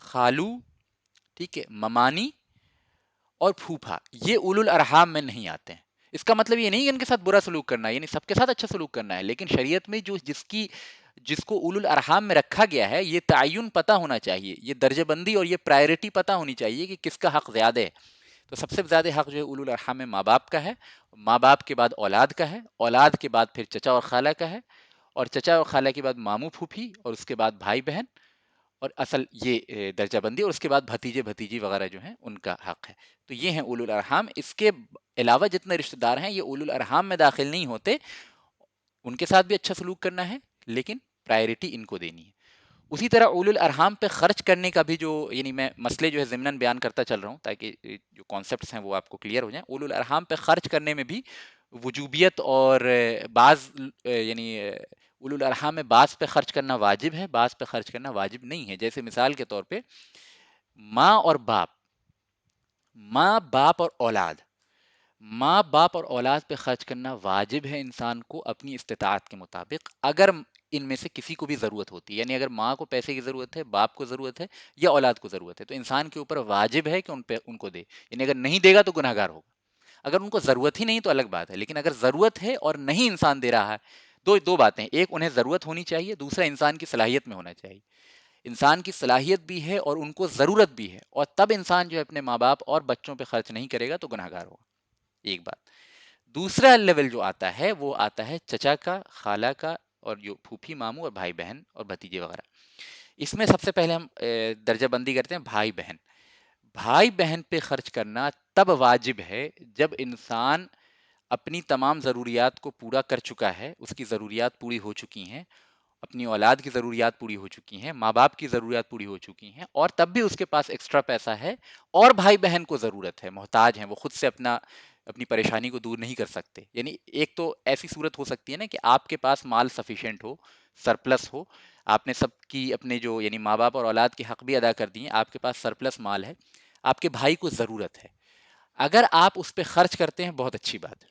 خالو، ٹھیک ہے، ممانی اور پھوپھا، یہ اولو الارحام میں نہیں آتے ہیں. اس کا مطلب یہ نہیں کہ ان کے ساتھ برا سلوک کرنا ہے، یعنی سب کے ساتھ اچھا سلوک کرنا ہے، لیکن شریعت میں جو جس کو اولو الارحام میں رکھا گیا ہے، یہ تعین پتہ ہونا چاہیے، یہ درجہ بندی اور یہ پرائرٹی پتہ ہونی چاہیے کہ کس کا حق زیادہ ہے. تو سب سے زیادہ حق جو ہے اولو الارحام میں ماں باپ کا ہے، ماں باپ کے بعد اولاد کا ہے، اولاد کے بعد پھر چچا اور خالہ کا ہے، اور چچا اور خالہ کے بعد ماموں پھوپھی، اور اس کے بعد بھائی بہن، اور اصل یہ درجہ بندی، اور اس کے بعد بھتیجے بھتیجی وغیرہ جو ہیں ان کا حق ہے. تو یہ ہیں اولو الارحام. اس کے علاوہ جتنے رشتہ دار ہیں یہ اولو الارحام میں داخل نہیں ہوتے. ان کے ساتھ بھی اچھا سلوک کرنا ہے، لیکن پرائرٹی ان کو دینی ہے. اسی طرح اولو الارحام پہ خرچ کرنے کا بھی جو، یعنی میں مسئلے جو ہے ضمناً بیان کرتا چل رہا ہوں تاکہ جو کانسیپٹس ہیں وہ آپ کو کلیئر ہو جائیں. اولو الارحام پہ خرچ کرنے میں بھی وجوبیت اور بعض، یعنی اولو الارحام میں بعض پہ خرچ کرنا واجب ہے، بعض پہ خرچ کرنا واجب نہیں ہے. جیسے مثال کے طور پہ ماں اور باپ، ماں باپ اور اولاد، ماں باپ اور اولاد پہ خرچ کرنا واجب ہے انسان کو اپنی استطاعت کے مطابق، اگر ان میں سے کسی کو بھی ضرورت ہوتی ہے. یعنی اگر ماں کو پیسے کی ضرورت ہے، باپ کو ضرورت ہے، یا اولاد کو ضرورت ہے، تو انسان کے اوپر واجب ہے کہ ان کو دے. یعنی اگر نہیں دے گا تو گناہگار ہوگا. اگر ان کو ضرورت ہی نہیں تو الگ بات ہے، لیکن اگر ضرورت ہے اور نہیں انسان دے رہا ہے، دو باتیں: ایک انہیں ضرورت ہونی چاہیے، دوسرا انسان کی صلاحیت میں ہونا چاہیے. انسان کی صلاحیت بھی ہے اور ان کو ضرورت بھی ہے، اور تب انسان جو ہے اپنے ماں باپ اور بچوں پہ خرچ نہیں کرے گا تو گناہگار ہوگا. ایک بات. دوسرا لیول جو آتا ہے وہ آتا ہے چچا کا، خالہ کا، اور جو پھوپھی ماموں اور بھائی بہن اور بھتیجے وغیرہ. اس میں سب سے پہلے ہم درجہ بندی کرتے ہیں بھائی بہن. بھائی بہن پہ خرچ کرنا تب واجب ہے جب انسان اپنی تمام ضروریات کو پورا کر چکا ہے، اس کی ضروریات پوری ہو چکی ہیں، اپنی اولاد کی ضروریات پوری ہو چکی ہیں، ماں باپ کی ضروریات پوری ہو چکی ہیں، اور تب بھی اس کے پاس ایکسٹرا پیسہ ہے، اور بھائی بہن کو ضرورت ہے، محتاج ہیں، وہ خود سے اپنی پریشانی کو دور نہیں کر سکتے. یعنی ایک تو ایسی صورت ہو سکتی ہے نا کہ آپ کے پاس مال سفیشینٹ ہو، سرپلس ہو، آپ نے سب کی اپنے جو، یعنی ماں باپ اور اولاد کے حق بھی ادا کر دیے، آپ کے پاس سرپلس مال ہے، آپ کے بھائی کو ضرورت ہے، اگر آپ اس پہ خرچ کرتے ہیں بہت اچھی بات ہے.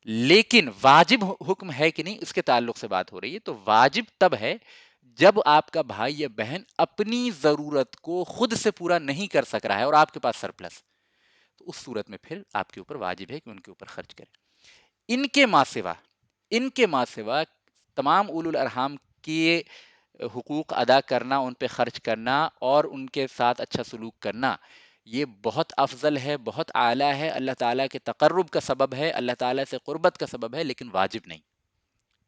لیکن واجب حکم ہے کہ نہیں، اس کے تعلق سے بات ہو رہی ہے. تو واجب تب ہے جب آپ کا بھائی یا بہن اپنی ضرورت کو خود سے پورا نہیں کر سک رہا ہے اور آپ کے پاس سرپلس، تو اس صورت میں پھر آپ کے اوپر واجب ہے کہ ان کے اوپر خرچ کریں. ان کے ماں سوا، ان کے ماں سوا تمام اولو الارحام کے حقوق ادا کرنا، ان پہ خرچ کرنا اور ان کے ساتھ اچھا سلوک کرنا، یہ بہت افضل ہے، بہت اعلیٰ ہے، اللہ تعالیٰ کے تقرب کا سبب ہے، اللہ تعالیٰ سے قربت کا سبب ہے، لیکن واجب نہیں.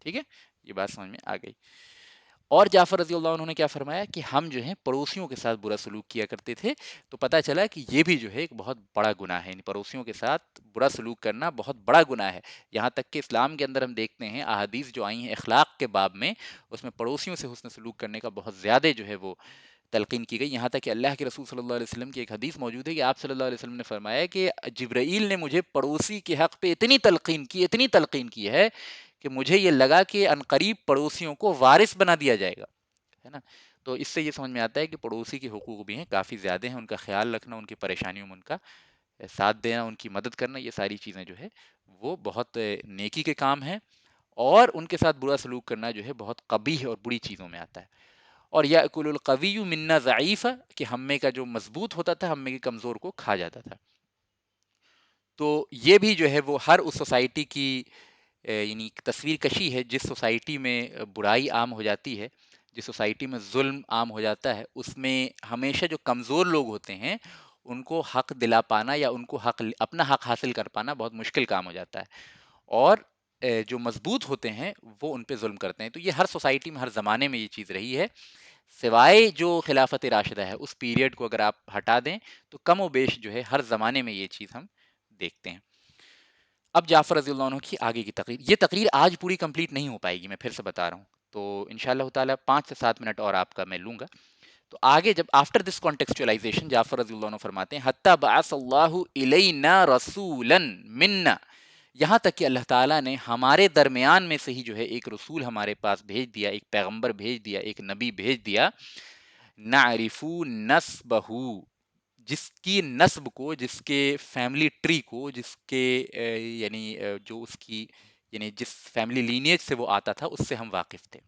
ٹھیک ہے، یہ بات سمجھ میں آ گئی. اور جعفر رضی اللہ عنہ نے کیا فرمایا کہ ہم جو ہیں پڑوسیوں کے ساتھ برا سلوک کیا کرتے تھے. تو پتہ چلا کہ یہ بھی جو ہے ایک بہت بڑا گناہ ہے، یعنی پڑوسیوں کے ساتھ برا سلوک کرنا بہت بڑا گناہ ہے. یہاں تک کہ اسلام کے اندر ہم دیکھتے ہیں احادیث جو آئی ہیں اخلاق کے باب میں، اس میں پڑوسیوں سے حسن سلوک کرنے کا بہت زیادہ جو ہے وہ تلقین کی گئی. یہاں تک کہ اللہ کے رسول صلی اللہ علیہ وسلم کی ایک حدیث موجود ہے کہ آپ صلی اللہ علیہ وسلم نے فرمایا کہ جبرائیل نے مجھے پڑوسی کے حق پہ اتنی تلقین کی ہے کہ مجھے یہ لگا کہ عنقریب پڑوسیوں کو وارث بنا دیا جائے گا، ہے نا. تو اس سے یہ سمجھ میں آتا ہے کہ پڑوسی کے حقوق بھی ہیں، کافی زیادہ ہیں، ان کا خیال رکھنا، ان کی پریشانیوں میں ان کا ساتھ دینا، ان کی مدد کرنا، یہ ساری چیزیں جو ہے وہ بہت نیکی کے کام ہیں، اور ان کے ساتھ برا سلوک کرنا جو ہے بہت قبیح اور بری چیزوں میں آتا ہے۔ اور یأکل القوی منا ضعیف، کہ ہم میں کا جو مضبوط ہوتا تھا ہم میں کے کمزور کو کھا جاتا تھا۔ تو یہ بھی جو ہے وہ ہر اس سوسائٹی کی یعنی تصویر کشی ہے، جس سوسائٹی میں برائی عام ہو جاتی ہے، جس سوسائٹی میں ظلم عام ہو جاتا ہے، اس میں ہمیشہ جو کمزور لوگ ہوتے ہیں ان کو حق دلا پانا یا ان کو اپنا حق حاصل کر پانا بہت مشکل کام ہو جاتا ہے، اور جو مضبوط ہوتے ہیں وہ ان پہ ظلم کرتے ہیں۔ تو یہ ہر سوسائٹی میں ہر زمانے میں یہ چیز رہی ہے، سوائے جو خلافت راشدہ ہے اس پیریڈ کو اگر آپ ہٹا دیں تو کم و بیش جو ہے ہر زمانے میں یہ چیز ہم دیکھتے ہیں۔ اب جعفر رضی اللہ عنہ کی آگے کی تقریر، یہ تقریر آج پوری کمپلیٹ نہیں ہو پائے گی، میں پھر سے بتا رہا ہوں، تو انشاءاللہ تعالیٰ 5 سے 7 منٹ اور آپ کا میں لوں گا۔ تو آگے جب آفٹر دس کانٹیکسچوائلائزیشن جعفر رضی اللہ عنہ فرماتے ہیں حتی بعث اللہ الینا رسولا منا، یہاں تک کہ اللہ تعالیٰ نے ہمارے درمیان میں سے ہی جو ہے ایک رسول ہمارے پاس بھیج دیا، ایک پیغمبر بھیج دیا، ایک نبی بھیج دیا، نعرف نسبہ، جس کی نسب کو، جس کے فیملی ٹری کو، جس کے یعنی جو اس کی یعنی جس فیملی لینیج سے وہ آتا تھا اس سے ہم واقف تھے۔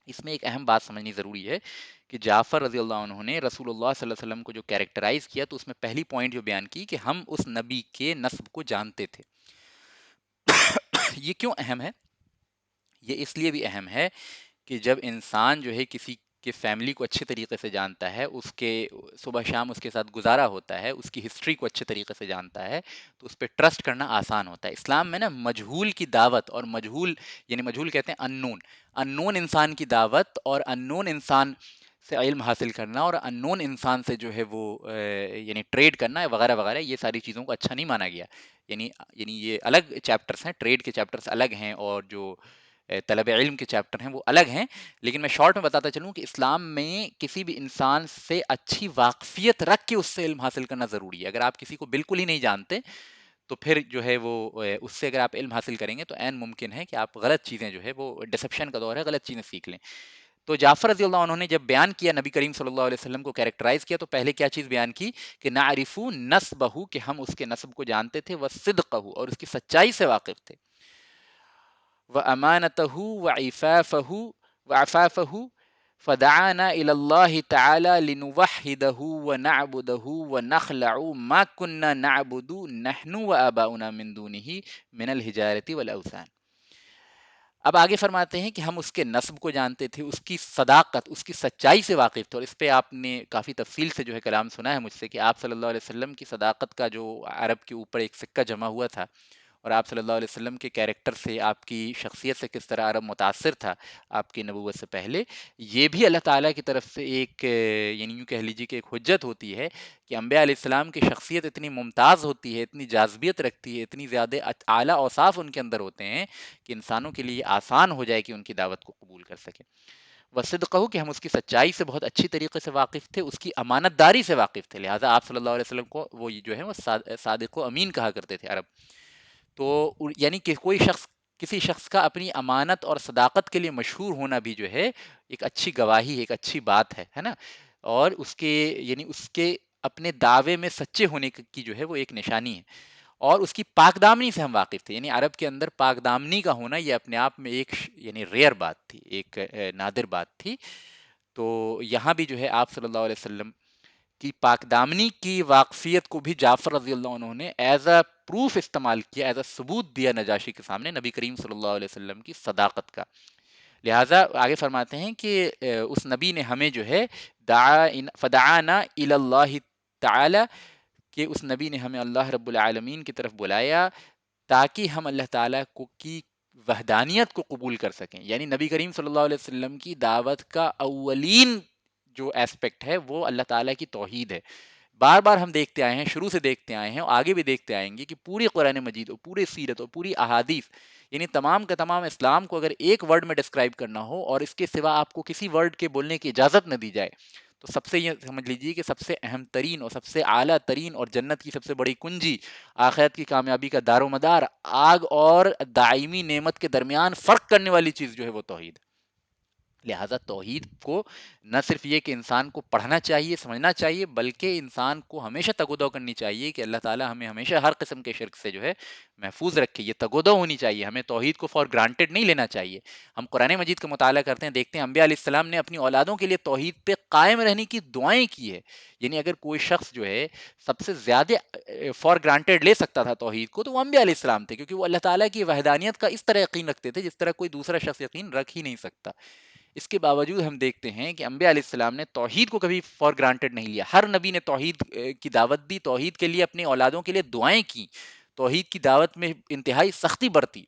اس میں ایک اہم بات سمجھنی ضروری ہے کہ جعفر رضی اللہ عنہ نے رسول اللہ صلی اللہ علیہ وسلم کو جو کیریکٹرائز کیا تو اس میں پہلی پوائنٹ جو بیان کی کہ ہم اس نبی کے نسب کو جانتے تھے۔ یہ کیوں اہم ہے؟ یہ اس لیے بھی اہم ہے کہ جب انسان جو ہے کسی کے فیملی کو اچھے طریقے سے جانتا ہے، اس کے صبح شام اس کے ساتھ گزارا ہوتا ہے، اس کی ہسٹری کو اچھے طریقے سے جانتا ہے، تو اس پہ ٹرسٹ کرنا آسان ہوتا ہے۔ اسلام میں نا مجہول کی دعوت، اور مجہول یعنی مجہول کہتے ہیں ان نون انسان کی دعوت، اور ان نون انسان سے علم حاصل کرنا، اور ان نون انسان سے جو ہے وہ یعنی ٹریڈ کرنا وغیرہ وغیرہ، یہ ساری چیزوں کو اچھا نہیں مانا گیا۔ یعنی یہ الگ چیپٹرز ہیں، ٹریڈ کے چیپٹرز الگ ہیں، اور جو طلب علم کے چیپٹر ہیں وہ الگ ہیں، لیکن میں شارٹ میں بتاتا چلوں کہ اسلام میں کسی بھی انسان سے اچھی واقفیت رکھ کے اس سے علم حاصل کرنا ضروری ہے۔ اگر آپ کسی کو بالکل ہی نہیں جانتے تو پھر جو ہے وہ اس سے اگر آپ علم حاصل کریں گے تو عین ممکن ہے کہ آپ غلط چیزیں جو ہے وہ ڈسپشن کا دور ہے، غلط چیزیں سیکھ لیں۔ تو جعفر رضی اللہ عنہ نے جب بیان کیا، نبی کریم صلی اللہ علیہ وسلم کو کیریکٹرائز کیا، تو پہلے کیا چیز بیان کی کہ نعرف نسبہ، کہ ہم اس کے نسب کو جانتے تھے، وصدقہ، اور اس کی سچائی سے واقف تھے، وَأَمَانَتَهُ وَعِفَافَهُ فَدَعَانَا إِلَى اللَّهِ تَعَالَى لِنُوَحِّدَهُ وَنَعْبُدَهُ وَنَخْلَعُ مَا كُنَّا نَعْبُدُ نَحْنُ وَآبَاؤُنَا مِن دُونِهِ مِنَ الْحِجَارَةِ وَالْأَوْثَانِ۔ اب آگے فرماتے ہیں کہ ہم اس کے نسب کو جانتے تھے، اس کی صداقت، اس کی سچائی سے واقف تھے، اور اس پہ آپ نے کافی تفصیل سے جو ہے کلام سنا ہے مجھ سے کہ آپ صلی اللہ علیہ وسلم کی صداقت کا جو عرب کے اوپر ایک سکہ جمع ہوا تھا، اور آپ صلی اللہ علیہ وسلم کے کیریکٹر سے، آپ کی شخصیت سے کس طرح عرب متاثر تھا آپ کی نبوت سے پہلے، یہ بھی اللہ تعالیٰ کی طرف سے ایک یعنی یوں کہہ لیجیے کہ ایک حجت ہوتی ہے کہ انبیاء علیہ السلام کی شخصیت اتنی ممتاز ہوتی ہے، اتنی جاذبیت رکھتی ہے، اتنی زیادہ اعلیٰ اوصاف ان کے اندر ہوتے ہیں کہ انسانوں کے لیے آسان ہو جائے کہ ان کی دعوت کو قبول کر سکیں۔ وصدقہ، کہ ہم اس کی سچائی سے بہت اچھی طریقے سے واقف تھے، اس کی امانت داری سے واقف تھے، لہٰذا آپ صلی اللہ علیہ وسلم کو وہ جو ہے وہ صادق و امین کہا کرتے تھے عرب۔ تو یعنی کہ کوئی شخص، کسی شخص کا اپنی امانت اور صداقت کے لیے مشہور ہونا بھی جو ہے ایک اچھی گواہی ہے، ایک اچھی بات ہے نا، اور اس کے یعنی اس کے اپنے دعوے میں سچے ہونے کی جو ہے وہ ایک نشانی ہے، اور اس کی پاک دامنی سے ہم واقف تھے، یعنی عرب کے اندر پاک دامنی کا ہونا یہ اپنے آپ میں ایک یعنی ریئر بات تھی، ایک نادر بات تھی۔ تو یہاں بھی جو ہے آپ صلی اللہ علیہ وسلم کی پاک دامنی کی واقفیت کو بھی جعفر رضی اللہ عنہ نے ایز اے پروف استعمال کیا، ایز اے ثبوت دیا نجاشی کے سامنے نبی کریم صلی اللہ علیہ وسلم کی صداقت کا۔ لہٰذا آگے فرماتے ہیں کہ اس نبی نے ہمیں جو ہے فدعانا الی اللہ تعالی، کہ اس نبی نے ہمیں اللہ رب العالمین کی طرف بلایا تاکہ ہم اللہ تعالیٰ کو کی وحدانیت کو قبول کر سکیں، یعنی نبی کریم صلی اللہ علیہ وسلم کی دعوت کا اولین جو ایسپیکٹ ہے وہ اللہ تعالیٰ کی توحید ہے۔ بار بار ہم دیکھتے آئے ہیں، شروع سے دیکھتے آئے ہیں اور آگے بھی دیکھتے آئیں گے کہ پوری قرآن مجید اور پوری سیرت اور پوری احادیث، یعنی تمام کا تمام اسلام کو اگر ایک ورڈ میں ڈسکرائب کرنا ہو اور اس کے سوا آپ کو کسی ورڈ کے بولنے کی اجازت نہ دی جائے، تو سب سے یہ سمجھ لیجیے کہ سب سے اہم ترین اور سب سے اعلیٰ ترین اور جنت کی سب سے بڑی کنجی، آخرت کی کامیابی کا دار و مدار، آگ اور دائمی نعمت کے درمیان فرق کرنے والی چیز جو ہے وہ توحید۔ لہٰذا توحید کو نہ صرف یہ کہ انسان کو پڑھنا چاہیے، سمجھنا چاہیے، بلکہ انسان کو ہمیشہ تگودو کرنی چاہیے کہ اللہ تعالیٰ ہمیں ہمیشہ ہر قسم کے شرک سے جو ہے محفوظ رکھے. یہ تگودو ہونی چاہیے، ہمیں توحید کو فار گرانٹیڈ نہیں لینا چاہیے. ہم قرآن مجید کا مطالعہ کرتے ہیں، دیکھتے ہیں انبیاء علیہ السلام نے اپنی اولادوں کے لیے توحید پہ قائم رہنے کی دعائیں کی ہے. یعنی اگر کوئی شخص جو ہے سب سے زیادہ فار گرانٹیڈ لے سکتا تھا توحید کو تو وہ انبیاء علیہ السلام تھے، کیونکہ وہ اللہ تعالیٰ کی وحدانیت کا اس طرح یقین رکھتے تھے جس طرح کوئی دوسرا شخص یقین رکھ ہی نہیں سکتا. اس کے باوجود ہم دیکھتے ہیں کہ انبیاء علیہ السلام نے توحید کو کبھی فار گرانٹیڈ نہیں لیا. ہر نبی نے توحید کی دعوت دی، توحید کے لیے اپنی اولادوں کے لیے دعائیں کی، توحید کی دعوت میں انتہائی سختی برتی.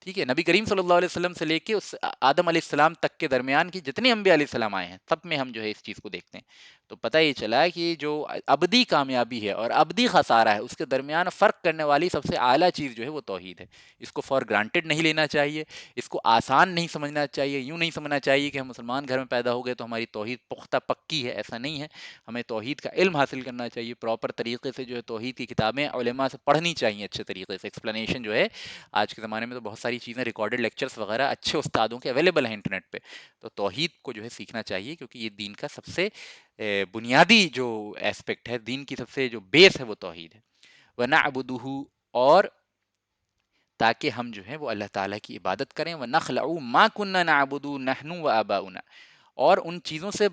ٹھیک ہے، نبی کریم صلی اللہ علیہ وسلم سے لے کے اس آدم علیہ السلام تک کے درمیان کی جتنے انبیاء علیہ السلام آئے ہیں سب میں ہم جو ہے اس چیز کو دیکھتے ہیں. تو پتہ یہ چلا کہ جو ابدی کامیابی ہے اور ابدی خسارہ ہے اس کے درمیان فرق کرنے والی سب سے اعلیٰ چیز جو ہے وہ توحید ہے. اس کو فار گرانٹیڈ نہیں لینا چاہیے، اس کو آسان نہیں سمجھنا چاہیے. یوں نہیں سمجھنا چاہیے کہ ہم مسلمان گھر میں پیدا ہو گئے تو ہماری توحید پختہ پکی ہے، ایسا نہیں ہے. ہمیں توحید کا علم حاصل کرنا چاہیے، پراپر طریقے سے جو ہے توحید کی کتابیں علماء سے پڑھنی چاہیے اچھے طریقے سے. ایکسپلینیشن جو ہے آج کے زمانے میں تو بہت ساری چیزیں ریکارڈڈ لیکچرز وغیرہ اچھے استادوں کے اویلیبل ہیں انٹرنیٹ پہ. تو توحید کو جو ہے سیکھنا چاہیے، کیونکہ یہ دین کا سب سے بنیادی جو ایسپیکٹ ہے، دین کی سب سے جو بیس ہے وہ توحید ہے. وَنَعْبُدُهُ، اور تاکہ ہم جو ہے وہ اللہ تعالیٰ کی عبادت کریں. وَنَخْلَعُ مَا كُنَّا نَعْبُدُ نَحْنُ وَآبَاؤُنَا، اور ان چیزوں سے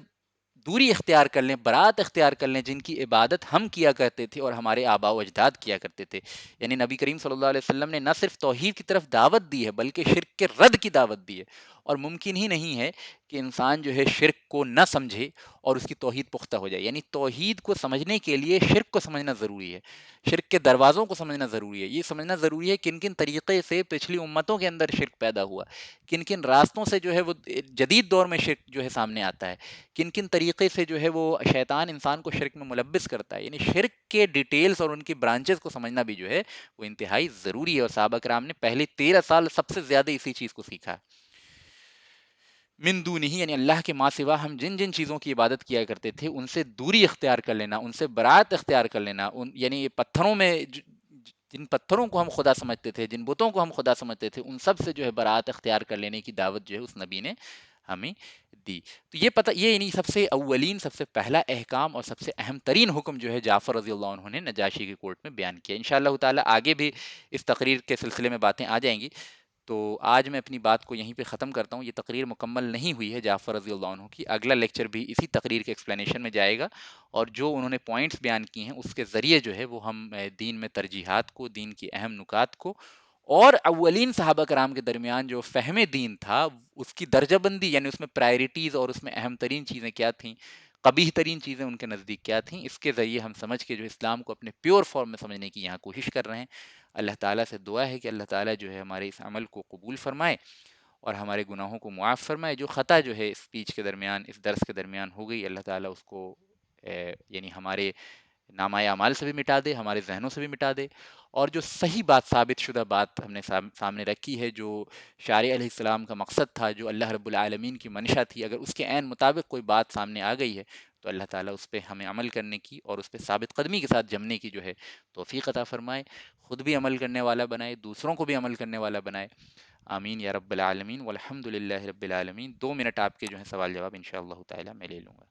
دوری اختیار کر لیں، برات اختیار کر لیں جن کی عبادت ہم کیا کرتے تھے اور ہمارے آباء و اجداد کیا کرتے تھے. یعنی نبی کریم صلی اللہ علیہ وسلم نے نہ صرف توحید کی طرف دعوت دی ہے بلکہ شرک کے رد کی دعوت دی ہے. اور ممکن ہی نہیں ہے کہ انسان جو ہے شرک کو نہ سمجھے اور اس کی توحید پختہ ہو جائے. یعنی توحید کو سمجھنے کے لیے شرک کو سمجھنا ضروری ہے، شرک کے دروازوں کو سمجھنا ضروری ہے. یہ سمجھنا ضروری ہے کن کن طریقے سے پچھلی امتوں کے اندر شرک پیدا ہوا، کن کن راستوں سے جو ہے وہ جدید دور میں شرک جو ہے سامنے آتا ہے، کن کن طریقے سے جو ہے وہ شیطان انسان کو شرک میں ملبس کرتا ہے. یعنی شرک کے ڈیٹیلز اور ان کی برانچز کو سمجھنا بھی جو ہے وہ انتہائی ضروری ہے. اور صحابہ کرام نے پہلے 13 سال سب سے زیادہ اسی چیز کو سیکھا. من دونہ، یعنی اللہ کے ماں سوا ہم جن جن چیزوں کی عبادت کیا کرتے تھے ان سے دوری اختیار کر لینا، ان سے برات اختیار کر لینا. یعنی پتھروں میں جن پتھروں کو ہم خدا سمجھتے تھے، جن بتوں کو ہم خدا سمجھتے تھے، ان سب سے جو ہے برات اختیار کر لینے کی دعوت جو ہے اس نبی نے ہمیں دی. تو یہ پتہ، یہ یعنی سب سے اولین، سب سے پہلا احکام اور سب سے اہم ترین حکم جو ہے جعفر رضی اللہ عنہ نے نجاشی کے کورٹ میں بیان کیا. انشاءاللہ تعالی آگے بھی اس تقریر کے سلسلے میں باتیں آ جائیں گی. تو آج میں اپنی بات کو یہیں پہ ختم کرتا ہوں. یہ تقریر مکمل نہیں ہوئی ہے جعفر رضی اللہ عنہ کی. اگلا لیکچر بھی اسی تقریر کے ایکسپلینیشن میں جائے گا، اور جو انہوں نے پوائنٹس بیان کیے ہیں اس کے ذریعے جو ہے وہ ہم دین میں ترجیحات کو، دین کی اہم نکات کو، اور اولین صحابہ کرام کے درمیان جو فہم دین تھا اس کی درجہ بندی، یعنی اس میں پرائرٹیز اور اس میں اہم ترین چیزیں کیا تھیں، قبیح ترین چیزیں ان کے نزدیک کیا تھیں، اس کے ذریعے ہم سمجھ کے جو اسلام کو اپنے پیور فارم میں سمجھنے کی یہاں کوشش کر رہے ہیں. اللہ تعالیٰ سے دعا ہے کہ اللہ تعالیٰ جو ہے ہمارے اس عمل کو قبول فرمائے اور ہمارے گناہوں کو معاف فرمائے. جو خطا جو ہے اس اسپیچ کے درمیان، اس درس کے درمیان ہو گئی، اللہ تعالیٰ اس کو یعنی ہمارے نامہ اعمال سے بھی مٹا دے، ہمارے ذہنوں سے بھی مٹا دے. اور جو صحیح بات، ثابت شدہ بات ہم نے سامنے رکھی ہے، جو شارع علیہ السلام کا مقصد تھا، جو اللہ رب العالمین کی منشا تھی، اگر اس کے عین مطابق کوئی بات سامنے آ گئی ہے تو اللہ تعالیٰ اس پہ ہمیں عمل کرنے کی اور اس پہ ثابت قدمی کے ساتھ جمنے کی جو ہے توفیق عطا فرمائے. خود بھی عمل کرنے والا بنائے، دوسروں کو بھی عمل کرنے والا بنائے. آمین یا رب العالمین. والحمد للہ رب العالمین. 2 منٹ آپ کے جو ہے سوال جواب انشاءاللہ تعالی میں لے لوں گا.